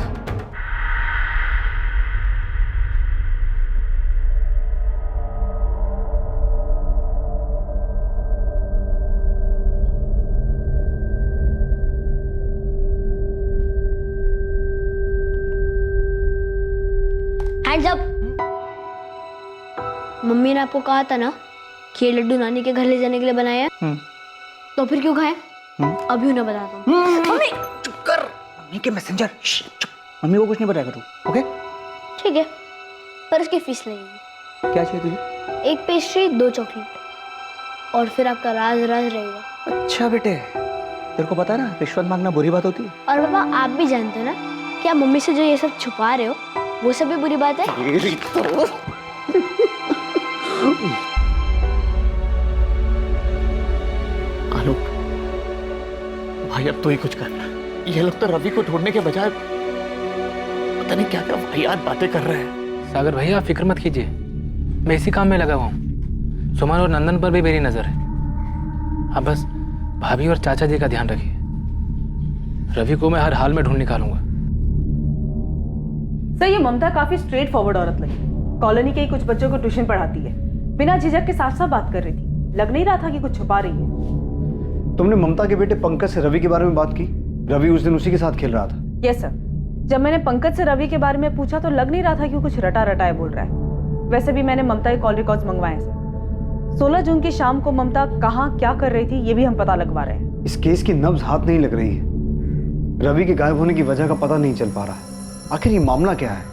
[SPEAKER 3] Hands up. मम्मी ने आपको कहा था ना कि ये लड्डू नानी के घर ले जाने के लिए बनाया है, तो फिर क्यों खाए? अभी उन्हें बताता हूँ।
[SPEAKER 8] मम्मी चुप कर। मम्मी के मैसेंजर। मम्मी को कुछ नहीं बताएगा तू, ओके?
[SPEAKER 3] ठीक है, पर इसकी फीस लगेगी।
[SPEAKER 8] क्या चाहिए तुझे?
[SPEAKER 3] एक पेस्ट्री, 2 चॉकलेट, और फिर आपका राज राज रहेगा।
[SPEAKER 8] अच्छा बेटे, तेरे को पता है ना रिश्वत मांगना बुरी बात होती है।
[SPEAKER 3] और पापा आप भी जानते हो ना कि आप मम्मी से जो ये सब छुपा रहे हो वो सब भी बुरी बात है।
[SPEAKER 8] आलोक भाई, अब तो ही कुछ करना। ये लोग तो रवि को ढूंढने के बजाय पता नहीं क्या क्या वाहियात बातें कर रहे हैं।
[SPEAKER 5] सागर भैया आप फिक्र मत कीजिए, मैं इसी काम में लगा हुआ हूँ। सुमन और नंदन पर भी मेरी नजर है। आप बस भाभी और चाचा जी का ध्यान रखिए। रवि को मैं हर हाल में ढूंढ निकालूंगा।
[SPEAKER 10] सर, ये ममता काफी स्ट्रेट फॉरवर्ड औरत लगी। कॉलोनी के ही कुछ बच्चों को ट्यूशन पढ़ाती है, बिना झिझक के साफ साफ बात कर रही थी। लग नहीं रहा था कि कुछ छुपा रही है।
[SPEAKER 12] तुमने ममता के बेटे पंकज से रवि के बारे में बात की? रवि उस दिन उसी के साथ खेल रहा था।
[SPEAKER 10] यस सर, जब मैंने पंकज से रवि के बारे में पूछा तो लग नहीं रहा था कि वो कुछ रटा रटाए बोल रहा है। वैसे भी मैंने ममता के कॉल रिकॉर्ड्स मंगवाए सर। 16 जून की शाम को ममता कहाँ क्या कर रही थी ये भी हम पता लगवा रहे हैं।
[SPEAKER 12] इस केस की नब्ज हाथ नहीं लग रही है। रवि के गायब होने की वजह का पता नहीं चल पा रहा है। आखिर ये मामला क्या है?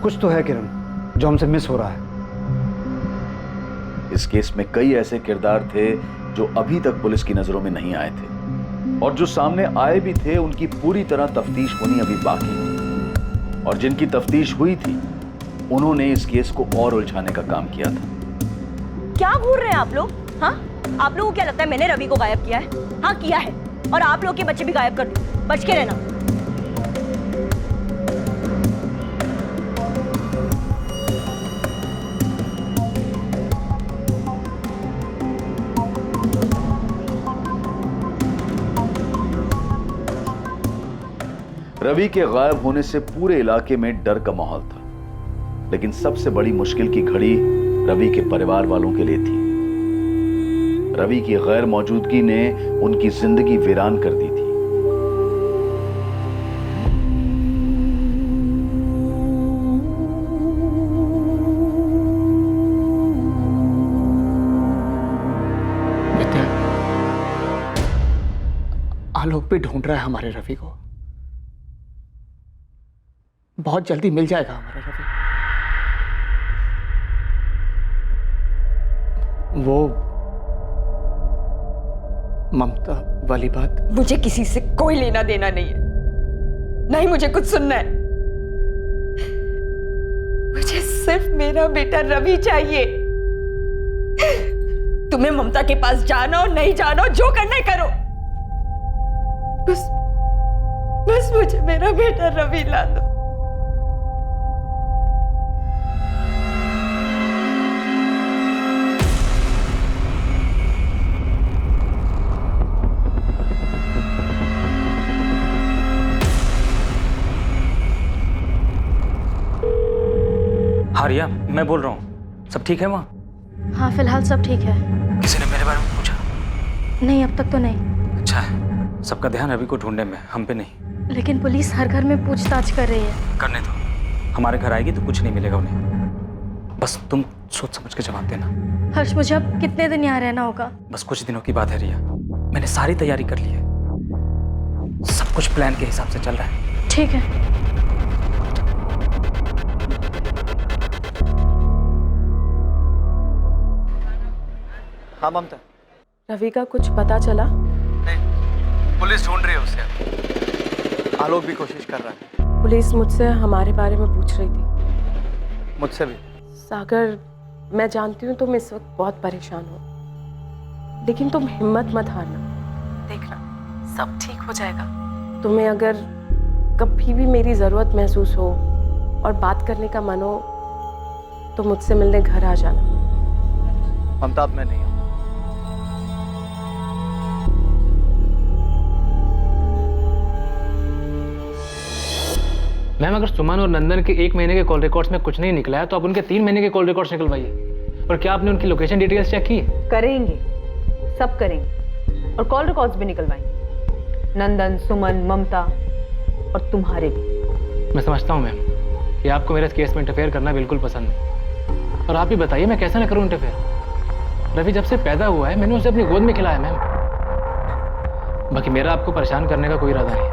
[SPEAKER 12] कुछ तो है किरण जो हमसे मिस हो रहा है।
[SPEAKER 6] इस केस में कई ऐसे किरदार थे जो अभी तक पुलिस की नजरों में नहीं आए थे, और जो सामने आए भी थे उनकी पूरी तरह तफ्तीश होनी अभी बाकी थी। और जिनकी तफ्तीश हुई थी उन्होंने इस केस को और उलझाने का काम किया था।
[SPEAKER 10] क्या घूर रहे हैं आप लोग? हाँ, आप लोगों को क्या लगता है मैंने रवि को गायब किया है? हाँ किया है, और आप लोग के बच्चे भी गायब कर दो। बच के रहना।
[SPEAKER 6] रवि के गायब होने से पूरे इलाके में डर का माहौल था, लेकिन सबसे बड़ी मुश्किल की घड़ी रवि के परिवार वालों के लिए थी। रवि की गैर मौजूदगी ने उनकी जिंदगी वीरान कर दी थी।
[SPEAKER 8] विद्या, आलोक भी ढूंढ रहा है हमारे रवि को। बहुत जल्दी मिल जाएगा हमारा रवि। वो ममता वाली बात,
[SPEAKER 15] मुझे किसी से कोई लेना देना नहीं है, नहीं मुझे कुछ सुनना है। मुझे सिर्फ मेरा बेटा रवि चाहिए। तुम्हें ममता के पास जाना हो नहीं जाना हो, जो करना है करो, बस मुझे मेरा बेटा रवि ला दो।
[SPEAKER 2] हाँ रिया, मैं बोल रहा हूँ। सब ठीक है वहाँ?
[SPEAKER 9] हाँ फिलहाल सब ठीक है।
[SPEAKER 2] किसी ने मेरे बारे में पूछा?
[SPEAKER 9] नहीं, अब तक तो नहीं।
[SPEAKER 2] अच्छा है, सबका ध्यान रवि को ढूंढने में, हम पे नहीं।
[SPEAKER 9] लेकिन पुलिस हर घर में पूछताछ कर रही है।
[SPEAKER 2] करने दो, हमारे घर आएगी तो कुछ नहीं मिलेगा उन्हें। बस तुम सोच समझ के जवाब देना।
[SPEAKER 9] हर्ष, मुझे अब कितने दिन यहाँ रहना होगा?
[SPEAKER 2] बस कुछ दिनों की बात है रिया, मैंने सारी तैयारी कर ली है। सब कुछ प्लान के हिसाब से चल रहा है।
[SPEAKER 9] ठीक है।
[SPEAKER 8] हाँ ममता,
[SPEAKER 14] रवि का कुछ पता चला?
[SPEAKER 8] पुलिस ढूंढ रही है उसे। आलोक भी कोशिश कर रहा है।
[SPEAKER 14] पुलिस मुझसे हमारे बारे में पूछ रही थी।
[SPEAKER 8] मुझसे भी।
[SPEAKER 14] सागर, मैं जानती हूँ तुम इस वक्त बहुत परेशान हो, लेकिन तुम हिम्मत मत हारना। देखना सब ठीक हो जाएगा। तुम्हें अगर कभी भी मेरी ज़रूरत महसूस हो और बात करने का मन हो तो मुझसे मिलने घर आ जाना।
[SPEAKER 8] ममता, अब मैं नहीं हूँ।
[SPEAKER 5] मैम, अगर सुमन और नंदन के 1 महीने के कॉल रिकॉर्ड्स में कुछ नहीं निकला है तो आप उनके 3 महीने के कॉल रिकॉर्ड्स निकलवाइए। और क्या आपने उनकी लोकेशन डिटेल्स चेक की?
[SPEAKER 16] करेंगे, सब करेंगे और कॉल रिकॉर्ड्स भी निकलवाएंगे। नंदन, सुमन, ममता और तुम्हारे भी।
[SPEAKER 5] मैं समझता हूँ मैम कि आपको मेरे इस केस में इंटरफेयर करना बिल्कुल पसंद नहीं, और आप ही बताइए मैं कैसे ना करूँ इंटरफेयर। रवि जब से पैदा हुआ है मैंने उसे अपनी गोद में खिलाया मैम। बाकी मेरा आपको परेशान करने का कोई इरादा नहीं।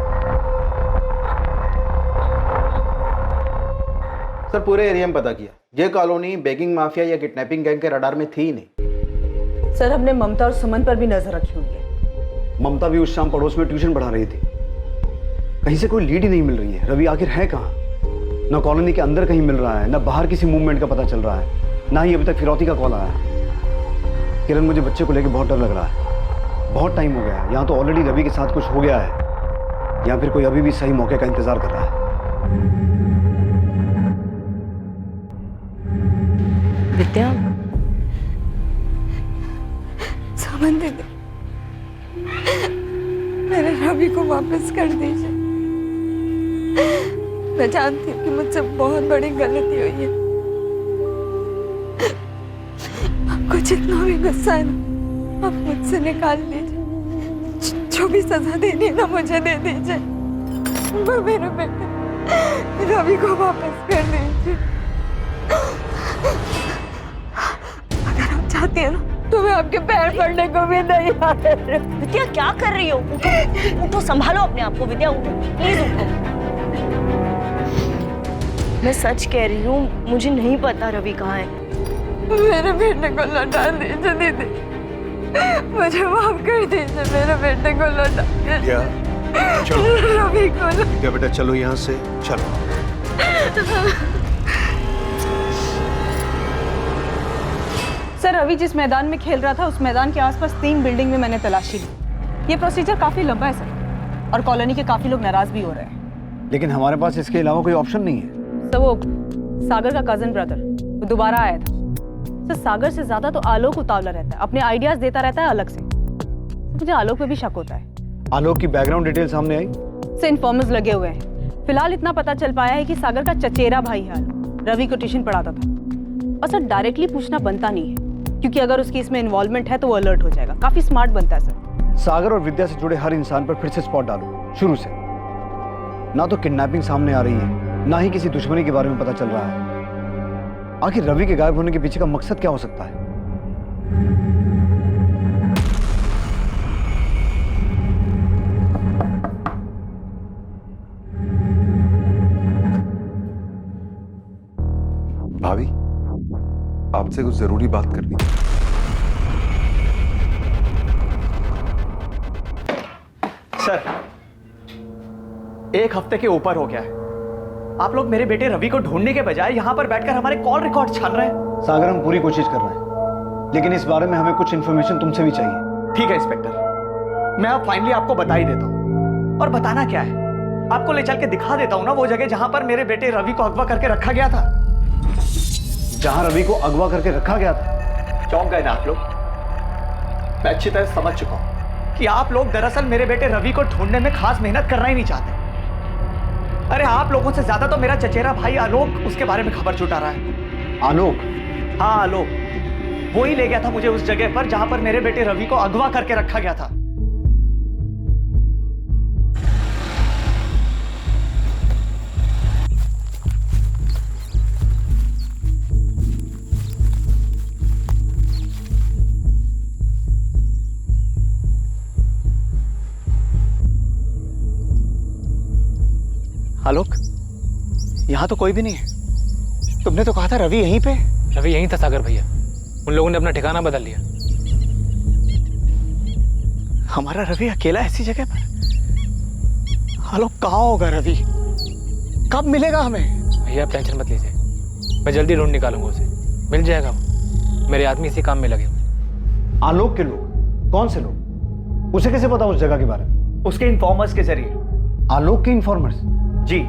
[SPEAKER 11] सर पूरे एरिया में पता किया, ये कॉलोनी बेगिंग माफिया या किडनैपिंग गैंग के रडार में थी ही नहीं।
[SPEAKER 16] सर हमने ममता और सुमन पर भी नजर रखी हुई है।
[SPEAKER 12] ममता भी उस शाम पड़ोस में ट्यूशन पढ़ा रही थी। कहीं से कोई लीड ही नहीं मिल रही है। रवि आखिर है कहाँ? ना कॉलोनी के अंदर कहीं मिल रहा है, ना बाहर किसी मूवमेंट का पता चल रहा है, ना ही अभी तक फिरौती का कॉल आया है। किरण, मुझे बच्चे को लेकर बहुत डर लग रहा है। बहुत टाइम हो गया है। यहाँ तो ऑलरेडी रवि के साथ कुछ हो गया है, या फिर कोई अभी भी सही मौके का इंतजार कर रहा है।
[SPEAKER 10] विद्या,
[SPEAKER 15] सामान दे दे, मेरे रवि को वापस कर दीजिए। मैं जानती हूँ कि मुझसे बहुत बड़ी गलती हुई है। आपको जितना भी गुस्सा है ना, आप मुझसे निकाल लीजिए। जो भी सजा देनी है ना मुझे दे दीजिए। वो मेरे बेटे रवि को वापस कर दीजिए। अगर आप चाहती हैं ना तो मैं आपके पैर पड़ने को भी नहीं आ रही।
[SPEAKER 10] विद्या क्या कर रही हो? उठो, संभालो अपने आप को। विद्या उठो, प्लीज उठो। मैं सच कह रही हूँ, मुझे नहीं पता रवि कहाँ है।
[SPEAKER 15] मेरे बेटे को लौटा दीजिए दीदी, मुझे माफ कर दीजिए। मेरे बेटे को लौटा दीजिए।
[SPEAKER 7] चलो
[SPEAKER 15] रवि को
[SPEAKER 7] विद्या बेटा, चलो यहाँ से चलो।
[SPEAKER 16] सर रवि जिस मैदान में खेल रहा था उस मैदान के आसपास 3 बिल्डिंग में मैंने तलाशी ली। ये प्रोसीजर काफी लंबा है सर, और कॉलोनी के काफी लोग नाराज भी हो रहे हैं।
[SPEAKER 12] लेकिन हमारे पास इसके अलावा कोई ऑप्शन नहीं है।
[SPEAKER 16] सर वो सागर का कजन ब्रदर वो दोबारा आया था। सर सागर से ज्यादा तो आलोक उतावला रहता है, अपने आइडियाज देता रहता है अलग से। मुझे आलोक पे भी शक होता है।
[SPEAKER 12] आलोक की बैकग्राउंड डिटेल सामने आई?
[SPEAKER 16] से इन्फॉर्मर्स लगे हुए हैं। फिलहाल इतना पता चल पाया है कि सागर का चचेरा भाई है आलोक, रवि को ट्यूशन पढ़ाता था। और सर डायरेक्टली पूछना बनता नहीं है, क्योंकि अगर उसकी इसमें इन्वॉल्वमेंट है तो वो अलर्ट हो जाएगा। काफी स्मार्ट बनता है सर।
[SPEAKER 12] सागर और विद्या से जुड़े हर इंसान पर फिर से स्पॉट डालो शुरू से। ना तो किडनैपिंग सामने आ रही है, ना ही किसी दुश्मनी के बारे में पता चल रहा है। आखिर रवि के गायब होने के पीछे का मकसद क्या हो सकता है?
[SPEAKER 17] भाभी, आपसे कुछ जरूरी बात करनी है।
[SPEAKER 8] सर 1 हफ्ते के ऊपर हो गया है, आप लोग मेरे बेटे रवि को ढूंढने के बजाय यहाँ पर बैठकर हमारे कॉल रिकॉर्ड छान रहे हैं।
[SPEAKER 12] सागर, हम पूरी कोशिश कर रहे हैं, लेकिन इस बारे में हमें कुछ इन्फॉर्मेशन तुमसे भी चाहिए।
[SPEAKER 8] ठीक है इंस्पेक्टर, मैं अब फाइनली आपको बता ही देता हूँ। और बताना क्या है, आपको ले चल के दिखा देता हूँ ना वो जगह जहां पर मेरे बेटे रवि को अगवा करके रखा गया था।
[SPEAKER 12] जहां रवि को अगवा करके रखा गया था?
[SPEAKER 8] चौंक गए ना आप लोग? मैं अच्छी तरह समझ चुका हूं कि आप लोग दरअसल मेरे बेटे रवि को ढूंढने में खास मेहनत करना ही नहीं चाहते। अरे आप लोगों से ज्यादा तो मेरा चचेरा भाई आलोक उसके बारे में खबर जुटा रहा है।
[SPEAKER 12] आलोक?
[SPEAKER 8] हाँ आलोक, वो ही ले गया था मुझे उस जगह पर जहां पर मेरे बेटे रवि को अगवा करके रखा गया था। आलोक, यहाँ तो कोई भी नहीं है। तुमने तो कहा था रवि यहीं पे।
[SPEAKER 5] रवि यहीं था सागर भैया, उन लोगों ने अपना ठिकाना बदल लिया।
[SPEAKER 8] हमारा रवि अकेला ऐसी जगह पर? आलोक कहाँ होगा रवि? कब मिलेगा हमें?
[SPEAKER 5] भैया आप टेंशन मत लीजिए, मैं जल्दी ढूंढ निकालूंगा उसे, मिल जाएगा वो। मेरे आदमी इसी काम में लगे हुए।
[SPEAKER 12] आलोक के लोग? कौन से लोग? उसे कैसे पता उस जगह के बारे में?
[SPEAKER 8] उसके इन्फॉर्मर्स के जरिए।
[SPEAKER 12] आलोक के इन्फॉर्मर्स?
[SPEAKER 8] जी,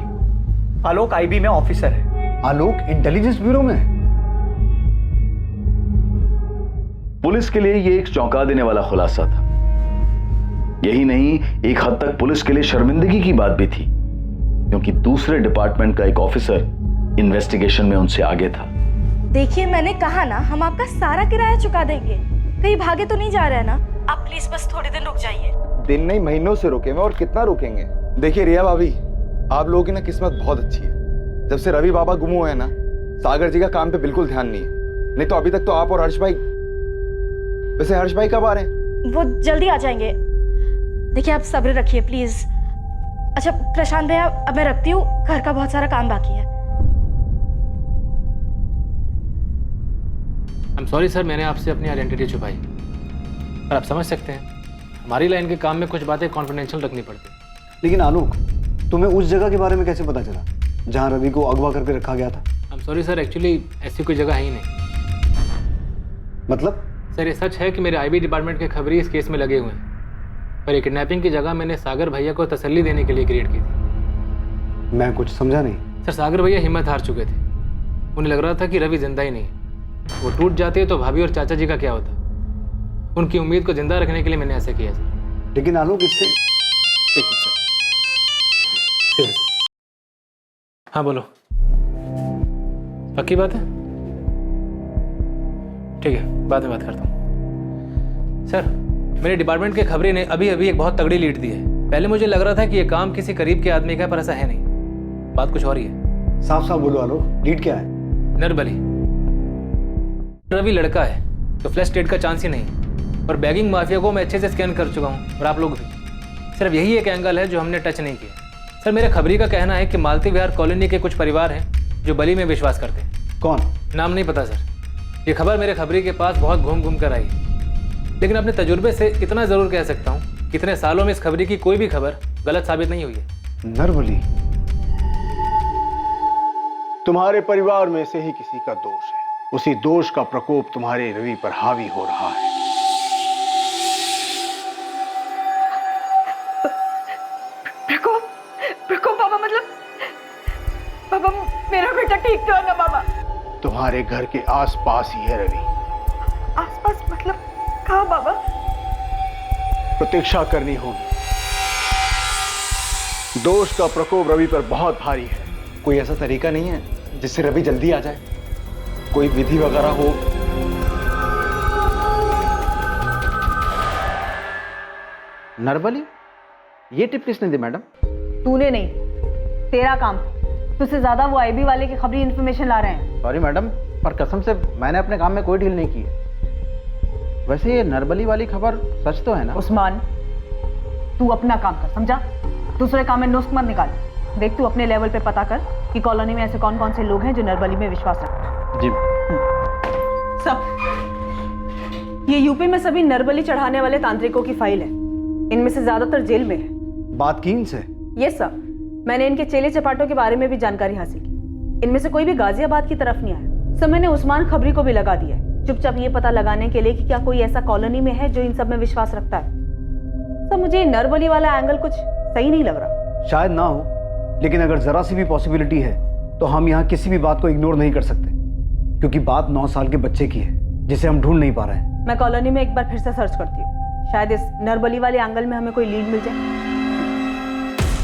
[SPEAKER 8] आलोक आईबी में ऑफिसर है।
[SPEAKER 12] आलोक इंटेलिजेंस ब्यूरो में है?
[SPEAKER 6] पुलिस के लिए ये एक चौंका देने वाला खुलासा था। यही नहीं, एक हद तक पुलिस के लिए शर्मिंदगी की बात भी थी, क्योंकि दूसरे डिपार्टमेंट का एक ऑफिसर इन्वेस्टिगेशन में उनसे आगे था।
[SPEAKER 10] देखिए, मैंने कहा ना, हम आपका सारा किराया चुका देंगे। कहीं भागे तो नहीं जा रहे हैं ना? आप प्लीज बस थोड़े दिन रुक जाइए।
[SPEAKER 1] दिन नहीं, महीनों से रुके हुए, और कितना रुकेंगे। देखिए रिया भाभी, आप लोगों की ना किस्मत बहुत अच्छी है। जब से रवि बाबा गुम हुए हैं ना, सागर जी का काम पे बिल्कुल ध्यान नहीं है। नहीं तो अभी तक तो आप और हर्ष भाई। वैसे हर्ष भाई कब आ रहे हैं?
[SPEAKER 10] वो जल्दी आ जाएंगे। देखिए, आप सब्र रखिए प्लीज। अच्छा प्रशांत भैया, अब मैं रखती हूँ, घर का बहुत सारा काम बाकी है।
[SPEAKER 5] आई एम सॉरी सर, मैंने आपसे अपनी आइडेंटिटी छुपाई, पर आप समझ सकते हैं हमारी लाइन के काम में कुछ बातें कॉन्फिडेंशियल रखनी पड़ती।
[SPEAKER 12] लेकिन आलोक, तुम्हें उस जगह के बारे में कैसे पता चला जहां रवि को अगवा करके रखा गया था?
[SPEAKER 5] I am sorry sir, actually ऐसी कोई जगह है ही नहीं।
[SPEAKER 12] मतलब?
[SPEAKER 5] सर ये सच है कि मेरे आईबी डिपार्टमेंट के खबरी इस केस में लगे हुए हैं, पर ये किडनैपिंग की जगह मैंने सागर भैया को तसल्ली देने के लिए क्रिएट की थी।
[SPEAKER 12] मैं कुछ समझा नहीं।
[SPEAKER 5] सर सागर भैया हिम्मत हार चुके थे, उन्हें लग रहा था कि रवि जिंदा ही नहीं है। वो टूट जाते तो भाभी और चाचा जी का क्या होता। उनकी उम्मीद को जिंदा रखने के लिए मैंने ऐसे किया सर।
[SPEAKER 12] लेकिन आलोक इससे
[SPEAKER 5] हाँ बोलो, पक्की बात है? ठीक है, बाद में बात करता हूँ। सर मेरे डिपार्टमेंट के खबरी ने अभी अभी एक बहुत तगड़ी लीड दी है। पहले मुझे लग रहा था कि ये काम किसी करीब के आदमी का, पर ऐसा है नहीं। बात कुछ और ही है।
[SPEAKER 12] साफ साफ बोलो आलोक, लीड क्या है?
[SPEAKER 5] नरबली। रवि लड़का है तो फ्लैश डेट का चांस ही नहीं, और बैगिंग माफिया को मैं अच्छे से स्कैन कर चुका हूँ, और आप लोग भी। सिर्फ यही एक एंगल है जो हमने टच नहीं किया। सर मेरे खबरी का कहना है कि मालती विहार कॉलोनी के कुछ परिवार हैं जो बलि में विश्वास करते हैं।
[SPEAKER 12] कौन?
[SPEAKER 5] नाम नहीं पता सर, ये खबर मेरे खबरी के पास बहुत घूम घूम कर आई, लेकिन अपने तजुर्बे से इतना जरूर कह सकता हूँ कि इतने सालों में इस खबरी की कोई भी खबर गलत साबित नहीं हुई है।
[SPEAKER 12] नरबली?
[SPEAKER 18] तुम्हारे परिवार में से ही किसी का दोष है, उसी दोष का प्रकोप तुम्हारे रवि पर हावी हो रहा है।
[SPEAKER 15] प्रकोप बाबा, मतलब बाबा मेरा बेटा ठीक तो है ना बाबा?
[SPEAKER 18] तुम्हारे घर के आसपास ही है रवि।
[SPEAKER 15] आसपास मतलब कहाँ बाबा?
[SPEAKER 18] प्रतीक्षा करनी होगी। दोष का प्रकोप रवि पर बहुत भारी है।
[SPEAKER 1] कोई ऐसा तरीका नहीं है जिससे रवि जल्दी आ जाए? कोई विधि वगैरह हो?
[SPEAKER 11] नरबली? ये टिप किसने दी मैडम?
[SPEAKER 16] तूने नहीं, तेरा काम। तुझसे ज्यादा वो आईबी वाले की खबरी इन्फॉर्मेशन ला रहे हैं।
[SPEAKER 11] सॉरी मैडम, पर कसम से मैंने अपने काम में कोई डील नहीं की है। वैसे ये नरबली वाली खबर सच तो है ना?
[SPEAKER 16] उस्मान, तू अपना काम कर, समझा? दूसरे काम में नुस्ख मत निकाल। देख तू अपने लेवल पे पता कर कि कॉलोनी में ऐसे कौन कौन से लोग हैं जो नरबली में विश्वास रखते हैं।
[SPEAKER 11] जी।
[SPEAKER 16] सब ये यूपी में सभी नरबली चढ़ाने वाले तांत्रिकों की फाइल है। इनमें से ज्यादातर जेल में है।
[SPEAKER 12] बात की इनसे?
[SPEAKER 16] यस सर, मैंने इनके चेले चपाटों के बारे में भी जानकारी हासिल की। इनमें से कोई भी गाजियाबाद की तरफ नहीं आया। सर मैंने उस्मान खबरी को भी लगा दिया है, चुपचाप ये पता लगाने के लिए कि क्या कोई ऐसा कॉलोनी में है जो इन सब में विश्वास रखता है। सर मुझे नरबली वाला एंगल कुछ सही नहीं लग रहा।
[SPEAKER 12] शायद ना हो, लेकिन अगर जरा सी भी पॉसिबिलिटी है तो हम यहाँ किसी भी बात को इग्नोर नहीं कर सकते, क्योंकि बात 9 साल के बच्चे की है जिसे हम ढूंढ नहीं पा रहे हैं।
[SPEAKER 16] मैं कॉलोनी में एक बार फिर से सर्च करती हूँ, शायद इस नरबली वाले एंगल में हमें कोई लीड मिल जाए।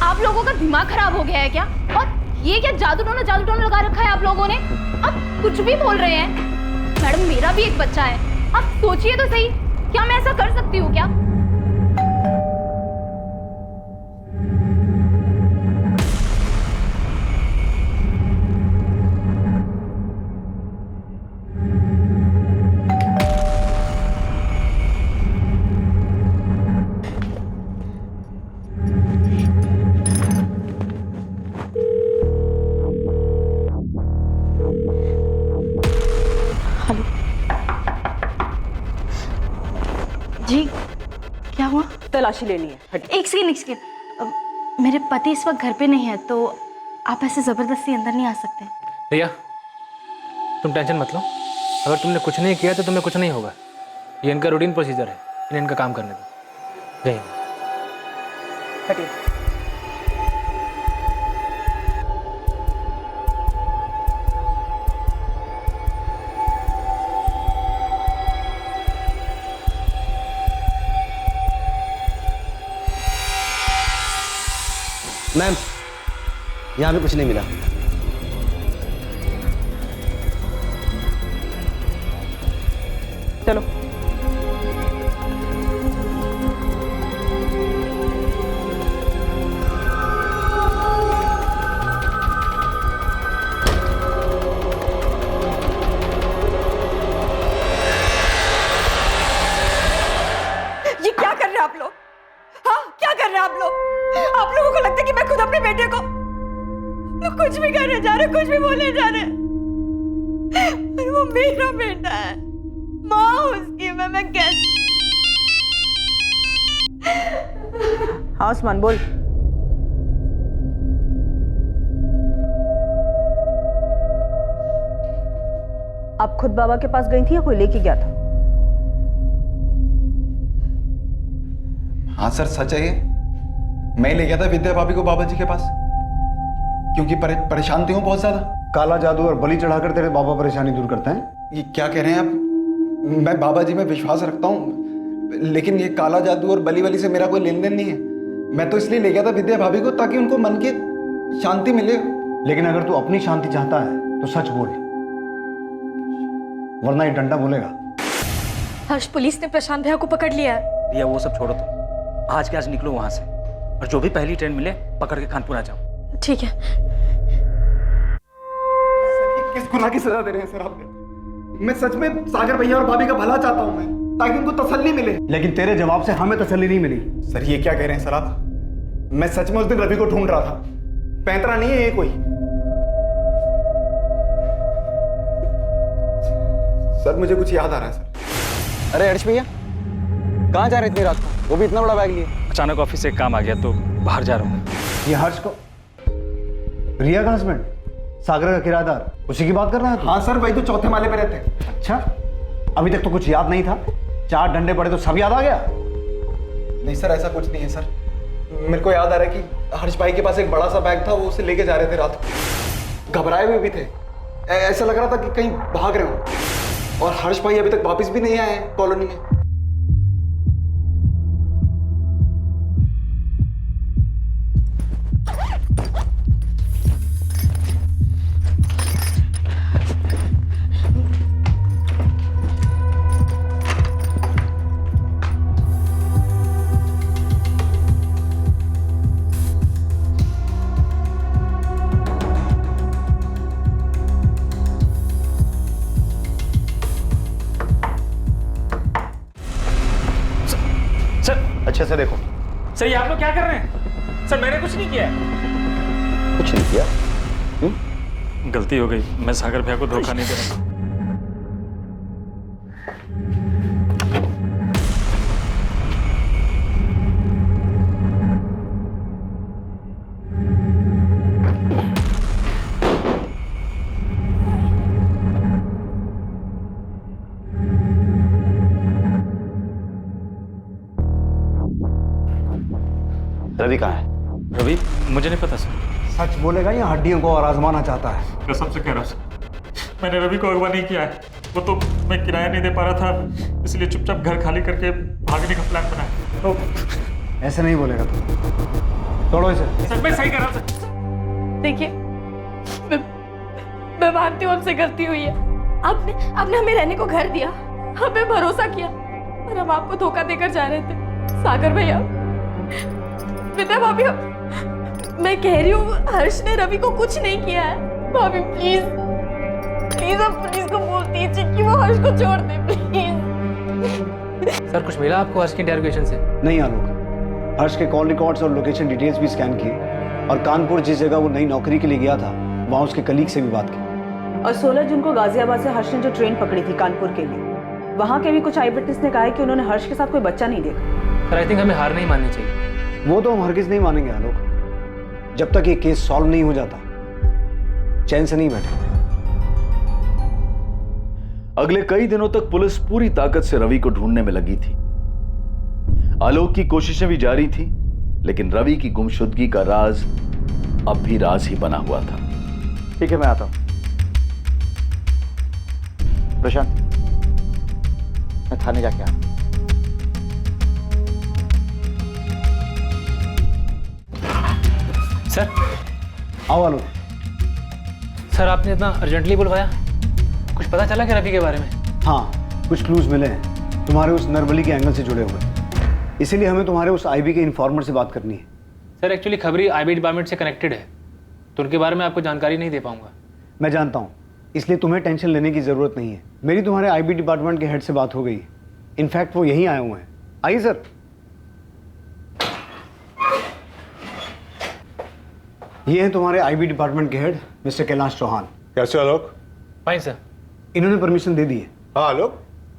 [SPEAKER 9] आप लोगों का दिमाग खराब हो गया है क्या? और ये क्या जादू टोना लगा रखा है आप लोगों ने? आप कुछ भी बोल रहे हैं। मैडम मेरा भी एक बच्चा है, आप सोचिए तो सही, क्या मैं ऐसा कर सकती हूँ क्या?
[SPEAKER 10] जी क्या हुआ?
[SPEAKER 16] तलाशी लेनी है।
[SPEAKER 10] एक सेकंड
[SPEAKER 9] मेरे पति इस वक्त घर पे नहीं है, तो आप ऐसे ज़बरदस्ती अंदर नहीं आ सकते।
[SPEAKER 5] रिया, तुम टेंशन मत लो। अगर तुमने कुछ नहीं किया तो तुम्हें कुछ नहीं होगा। ये इनका रूटीन प्रोसीजर है, इन्हें इनका काम करने दो। जय हिंद।
[SPEAKER 10] हटिए।
[SPEAKER 12] मैम, यहाँ पे कुछ नहीं मिला।
[SPEAKER 10] चलो।
[SPEAKER 15] ये क्या कर रहे हैं आप लोग? हाँ, क्या कर रहे हैं आप लोग? आप लोगों को लगता है कि मैं खुद अपने बेटे को कुछ भी करने जा रहे, कुछ भी बोलने जा रहे, पर वो मेरा बेटा है, माँ उसकी। मैं कैसे?
[SPEAKER 16] हाँ उस्मान बोल। आप खुद बाबा के पास गई थी या कोई लेके गया था?
[SPEAKER 1] हाँ सर, सच है ये। मैं ले गया था विद्या भाभी को बाबा जी के पास, क्योंकि परेशान थी हूँ बहुत ज्यादा।
[SPEAKER 12] काला जादू और बलि चढ़ाकर तेरे बाबा परेशानी दूर करते हैं?
[SPEAKER 1] ये क्या कह रहे हैं आप? मैं बाबा जी में विश्वास रखता हूँ, लेकिन ये काला जादू और बलि वली से मेरा कोई लेन देन नहीं है। मैं तो इसलिए ले गया था विद्या भाभी को, ताकि उनको मन की शांति मिले।
[SPEAKER 12] लेकिन अगर तू अपनी शांति चाहता है तो सच बोल, वरना ये डंडा बोलेगा।
[SPEAKER 9] हर्ष, पुलिस ने प्रशांत भैया को पकड़ लिया है।
[SPEAKER 2] भैया वो सब छोड़ो तुम, आज के आज निकलो वहां से, और जो भी पहली ट्रेन मिले पकड़ के कानपुर आ जाओ।
[SPEAKER 9] ठीक है।
[SPEAKER 1] किस गुनाह की सजा दे रहे हैं सर आप? मैं सच में सागर भैया और भाभी का भला चाहता हूं मैं, ताकि उनको तसल्ली मिले।
[SPEAKER 12] लेकिन तेरे जवाब से हमें तसल्ली नहीं मिली।
[SPEAKER 1] सर ये क्या कह रहे हैं सर आप? मैं सच में उस दिन रवि को ढूंढ रहा था, पैंतरा नहीं है ये कोई। सर मुझे कुछ याद आ रहा है सर।
[SPEAKER 2] अरे हर्ष भैया, कहाँ जा रहे इतनी रात को, वो भी इतना बड़ा बैग लिए? अचानक ऑफिस से काम आ गया तो बाहर जा रहा हूँ।
[SPEAKER 12] ये हर्ष को, रिया का हस्बैंड, सागर का किराएदार, उसी की बात कर रहा है?
[SPEAKER 1] हाँ सर, वही तो चौथे माले पे रहते हैं।
[SPEAKER 12] अच्छा, अभी तक तो कुछ याद नहीं था, 4 डंडे पड़े तो सब याद आ गया?
[SPEAKER 1] नहीं सर, ऐसा कुछ नहीं है सर। मेरे को याद आ रहा है कि हर्ष भाई के पास एक बड़ा सा बैग था, वो उसे लेके जा रहे थे रात को। घबराए हुए भी थे, ऐसा लग रहा था कि कहीं भाग रहे हो। और हर्ष भाई अभी तक वापस भी नहीं आए हैं कॉलोनी में।
[SPEAKER 12] अच्छे से देखो।
[SPEAKER 2] सर ये आप लोग क्या कर रहे हैं? सर मैंने कुछ नहीं किया है।
[SPEAKER 12] कुछ नहीं किया?
[SPEAKER 2] गलती हो गई, मैं सागर भैया को धोखा नहीं दे रहा।
[SPEAKER 12] रवि कहाँ है?
[SPEAKER 2] रवि मुझे नहीं पता सर।
[SPEAKER 12] सच बोलेगा या हड्डियों को और आजमाना चाहता है?
[SPEAKER 2] कसम से कह रहा हूँ सर, मैंने रवि को अगवा नहीं किया है। वो तो मैं किराया नहीं दे पा रहा था, इसलिए चुपचाप घर खाली करके भागने का प्लान बनाया।
[SPEAKER 12] तो ऐसे नहीं बोलेगा तू, तोड़ो इसे।
[SPEAKER 2] सर मैं सही कर रहा हूँ सर।
[SPEAKER 9] देखिए, मैं मानती हूँ हमसे गलती हुई है। आपने हमें रहने को घर दिया, हमें भरोसा किया, और हम आपको धोखा देकर जा रहे थे। सागर भैया, विद्या भाभी, मैं कह रही हूँ हर्ष ने रवि को कुछ नहीं किया है। भाभी प्लीज प्लीज आप पुलिस को बोल दीजिए कि वो हर्ष को छोड़ दे प्लीज।
[SPEAKER 5] सर कुछ मिला आपको हर्ष के इंटरोगेशन से?
[SPEAKER 12] नहीं आलोक, हर्ष के कॉल रिकॉर्ड्स और लोकेशन डिटेल्स भी स्कैन किए, और कानपुर जिस जगह वो नई नौकरी के लिए गया था वहाँ उसके कलीग से भी बात की।
[SPEAKER 16] और 16 जून को गाजियाबाद से हर्ष ने जो ट्रेन पकड़ी थी कानपुर के लिए, वहाँ के भी कुछ आई विटनेस ने कहा है कि उन्होंने हर्ष के साथ कोई बच्चा नहीं देखा।
[SPEAKER 5] सर आई थिंक हमें हार नहीं माननी चाहिए।
[SPEAKER 12] वो तो हम हरगिज नहीं मानेंगे आलोक, जब तक ये केस सॉल्व नहीं हो जाता चैन से नहीं बैठे।
[SPEAKER 6] अगले कई दिनों तक पुलिस पूरी ताकत से रवि को ढूंढने में लगी थी। आलोक की कोशिशें भी जारी थी, लेकिन रवि की गुमशुदगी का राज अब भी राज ही बना हुआ था।
[SPEAKER 11] ठीक है, मैं आता हूं। प्रशांत, मैं थाने जाके आता हूं।
[SPEAKER 5] सर।
[SPEAKER 12] आओ आलोक।
[SPEAKER 5] सर, आपने इतना अर्जेंटली बुलवाया, कुछ पता चला क्या रवि के बारे में?
[SPEAKER 12] हाँ, कुछ क्लूज मिले हैं तुम्हारे उस नरबली के एंगल से जुड़े हुए, इसीलिए हमें तुम्हारे उस आईबी के इन्फॉर्मर से बात करनी है।
[SPEAKER 5] सर, एक्चुअली खबरी आईबी डिपार्टमेंट से कनेक्टेड है, तो उनके बारे में आपको जानकारी नहीं दे पाऊंगा।
[SPEAKER 12] मैं जानता हूँ, इसलिए तुम्हें टेंशन लेने की जरूरत नहीं है। मेरी तुम्हारे आईबी डिपार्टमेंट के हेड से बात हो गई है। इनफैक्ट वो यहीं आए हुए हैं। आइए सर। ये है तुम्हारे आईबी डिपार्टमेंट के हेड मिस्टर कैलाश चौहान।
[SPEAKER 18] कैसे आलोक?
[SPEAKER 5] Fine sir.
[SPEAKER 12] इन्होंने परमिशन दे दी है।
[SPEAKER 18] हाँ आलोक,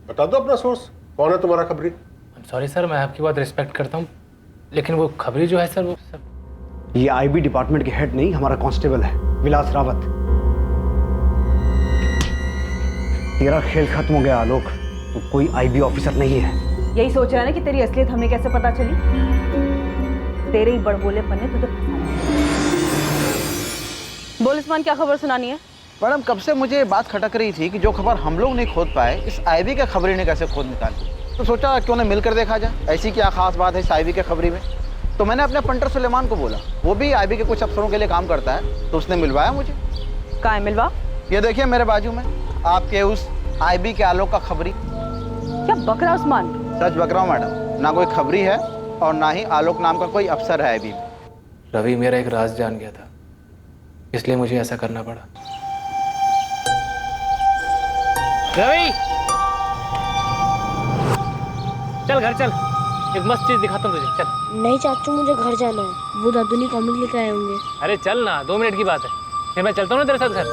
[SPEAKER 18] बता दो अपना सोर्स, कौन है तुम्हारा खबरी?
[SPEAKER 5] सॉरी सर, मैं आपकी बात रिस्पेक्ट करता हूँ, लेकिन वो खबरी जो है सर, वो सर
[SPEAKER 12] ये आईबी डिपार्टमेंट के हेड नहीं, हमारा कांस्टेबल है विलास रावत। तेरा खेल खत्म हो गया आलोक, तो कोई आईबी ऑफिसर नहीं है।
[SPEAKER 16] यही सोच रहा है ना कि तेरी असलियत हमें कैसे पता चली? तेरे ही बड़बोलेपन ने तुझे फंसा दिया। बोल उस्मान, क्या खबर सुनानी है?
[SPEAKER 11] मैडम, कब से मुझे बात खटक रही थी कि जो खबर हम लोग नहीं खोद पाए, इस आईबी के खबरी ने कैसे खोद निकाली। तो सोचा क्यों ना मिलकर देखा जाए, ऐसी क्या खास बात है इस आईबी के खबरी में। तो मैंने अपने पंटर सुलेमान को बोला, वो भी आईबी के कुछ अफसरों के लिए काम करता है, तो उसने मिलवाया मुझे।
[SPEAKER 16] कहाँ है मिलवा?
[SPEAKER 11] ये देखिए मेरे बाजू में, आपके उस आईबी के आलोक का खबरी।
[SPEAKER 16] क्या बक रहा उस्मान?
[SPEAKER 11] सच बक रहा हूँ मैडम, ना कोई खबरी है और ना ही आलोक नाम का कोई अफसर है आईबी में।
[SPEAKER 5] रवि मेरा एक राज जान गया था, इसलिए मुझे ऐसा करना पड़ा। रवि, चल घर चल, एक मस्त चीज दिखाता हूँ तुझे, चल।
[SPEAKER 3] नहीं चाचू, मुझे घर जाना है, वो दादू ने कॉमिक लेकर आए होंगे।
[SPEAKER 5] अरे चल ना, 2 मिनट की बात है, फिर मैं चलता हूँ ना तेरे साथ घर।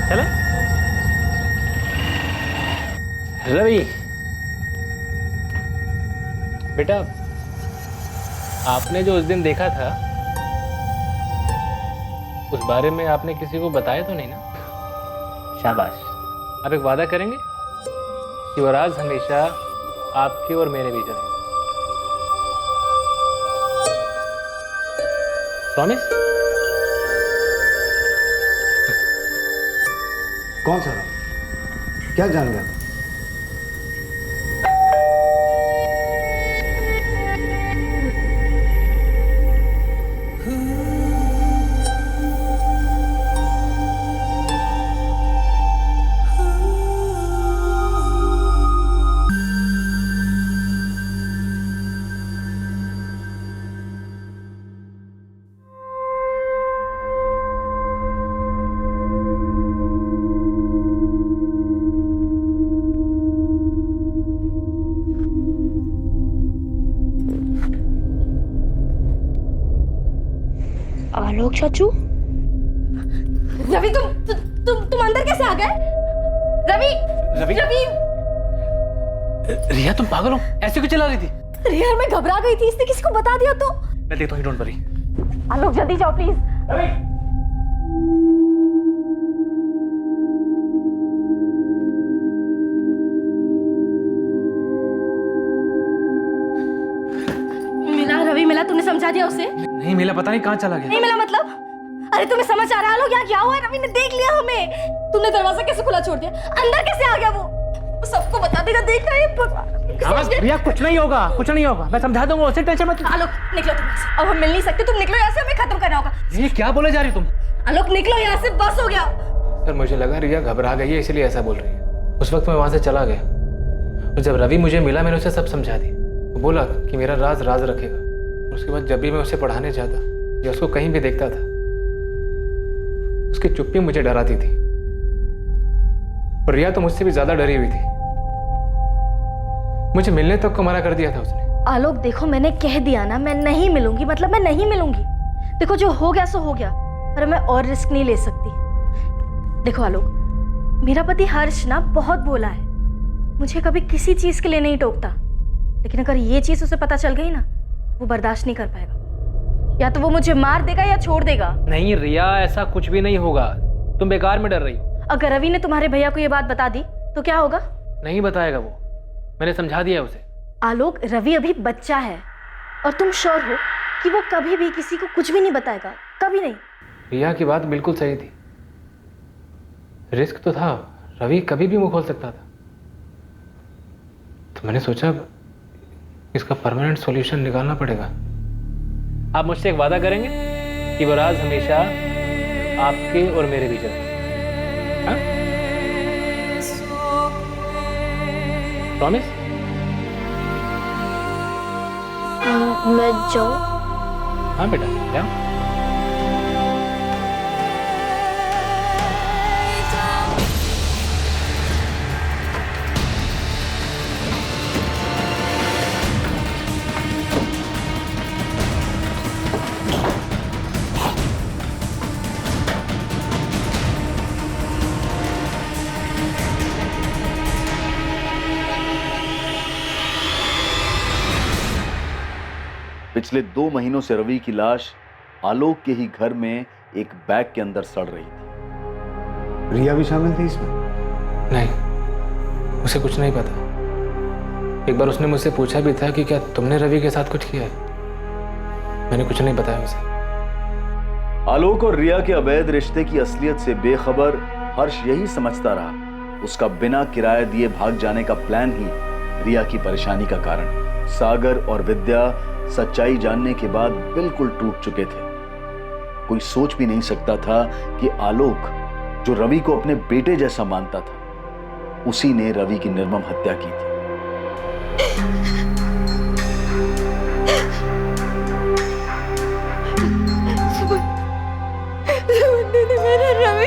[SPEAKER 5] चले? रवि बेटा, आपने जो उस दिन देखा था, उस बारे में आपने किसी को बताया तो नहीं ना? शाबाश। आप एक वादा करेंगे कि वो राज हमेशा आपके और मेरे बीच रहेगा? प्रॉमिस?
[SPEAKER 12] कौन सा? क्या जान गया?
[SPEAKER 3] आलोक चाचू।
[SPEAKER 9] रवि, तुम अंदर कैसे आ गए? रवि,
[SPEAKER 5] रवि,
[SPEAKER 9] रवि,
[SPEAKER 5] रिया तुम पागल हो, ऐसे क्यों चला रही थी?
[SPEAKER 9] रिया, मैं घबरा गई थी, इसने किसी को बता दिया तो।
[SPEAKER 5] मैं देखता हूँ, डोंट वरी।
[SPEAKER 9] आलोक जल्दी जाओ प्लीज।
[SPEAKER 5] रवि,
[SPEAKER 9] मिला रवि, मिला? तूने समझा दिया उसे?
[SPEAKER 5] नहीं मिला, पता नहीं कहाँ चला गया।
[SPEAKER 9] नहीं मिला मतलब? अरे तुम्हें समझ आ रहा है आलोक यहाँ क्या हुआ है? रवि ने देख लिया हमें। तुमने दरवाजा कैसे खुला छोड़ दिया? अंदर कैसे आ गया वो? सबको बता देगा, देख रहा है भगवान।
[SPEAKER 5] रिया कुछ नहीं होगा, कुछ नहीं होगा, मैं समझा दूंगा उसे, टेंशन मत।
[SPEAKER 9] आलोक निकलो तुम, अब हम मिल नहीं सकते, तुम निकलो यहाँ से, हमें खत्म करना होगा।
[SPEAKER 5] ये क्या बोले जा रही तुम?
[SPEAKER 9] आलोक निकलो यहाँ से, बस हो गया।
[SPEAKER 5] सर मुझे लगा रिया घबरा गई है, इसलिए ऐसा बोल रही है। उस वक्त मैं वहां से चला गया और जब रवि मुझे मिला, मैंने उसे सब समझा दी। वो बोला कि मेरा राज राज रखेगा। उसके बाद जब भी मैं उसे पढ़ाने जाता या उसको कहीं भी देखता था, उसकी चुप्पी मुझे डराती थी। और रिया तो मुझसे भी ज्यादा डरी हुई थी, मुझे मिलने तक को मना कर दिया था उसने।
[SPEAKER 9] आलोक देखो, मैंने कह दिया ना, मैं नहीं मिलूंगी, मतलब मैं नहीं मिलूंगी। देखो जो हो गया सो हो गया, पर मैं और रिस्क नहीं ले सकती। देखो आलोक, मेरा पति हर्ष ना बहुत बोला है, मुझे कभी किसी चीज के लिए नहीं टोकता, लेकिन अगर ये चीज उसे पता चल गई ना, वो बर्दाश्त नहीं कर पाएगा। या तो वो मुझे मार देगा या छोड़ देगा।
[SPEAKER 5] नहीं रिया, ऐसा कुछ भी नहीं होगा, तुम बेकार में डर रही हो।
[SPEAKER 9] अगर रवि ने तुम्हारे भैया को ये बात बता दी तो क्या होगा?
[SPEAKER 5] नहीं बताएगा वो, मैंने समझा दिया उसे।
[SPEAKER 9] आलोक, रवि अभी बच्चा है और तुम श्योर हो कि वो कभी भी किसी को कुछ भी नहीं बताएगा? कभी नहीं।
[SPEAKER 5] रिया की बात बिल्कुल सही थी, रिस्क तो था, रवि कभी भी मुंह खोल सकता था। तो मैंने सोचा इसका परमानेंट सॉल्यूशन निकालना पड़ेगा। आप मुझसे एक वादा करेंगे कि वो राज हमेशा आपके और मेरे बीच रहे? प्रॉमिस?
[SPEAKER 3] मैं जाऊं?
[SPEAKER 5] हाँ बेटा जाओ।
[SPEAKER 6] पिछले 2 महीनों से रवि की लाश आलोक के ही घर में एक बैग के अंदर सड़ रही थी।
[SPEAKER 12] रिया भी शामिल थी इसमें?
[SPEAKER 5] नहीं, उसे कुछ नहीं पता। एक बार उसने मुझसे पूछा भी था कि क्या तुमने रवि के साथ कुछ किया है, मैंने कुछ नहीं बताया उसे।
[SPEAKER 6] आलोक और रिया के अवैध रिश्ते की असलियत से बेखबर हर्ष यही समझता रहा उसका बिना किराया दिए भाग जाने का प्लान ही रिया की परेशानी का कारण। सागर और विद्या सच्चाई जानने के बाद बिल्कुल टूट चुके थे। कोई सोच भी नहीं सकता था कि आलोक, जो रवि को अपने बेटे जैसा मानता था, उसी ने रवि की निर्मम हत्या की थी।
[SPEAKER 15] मेरा रवि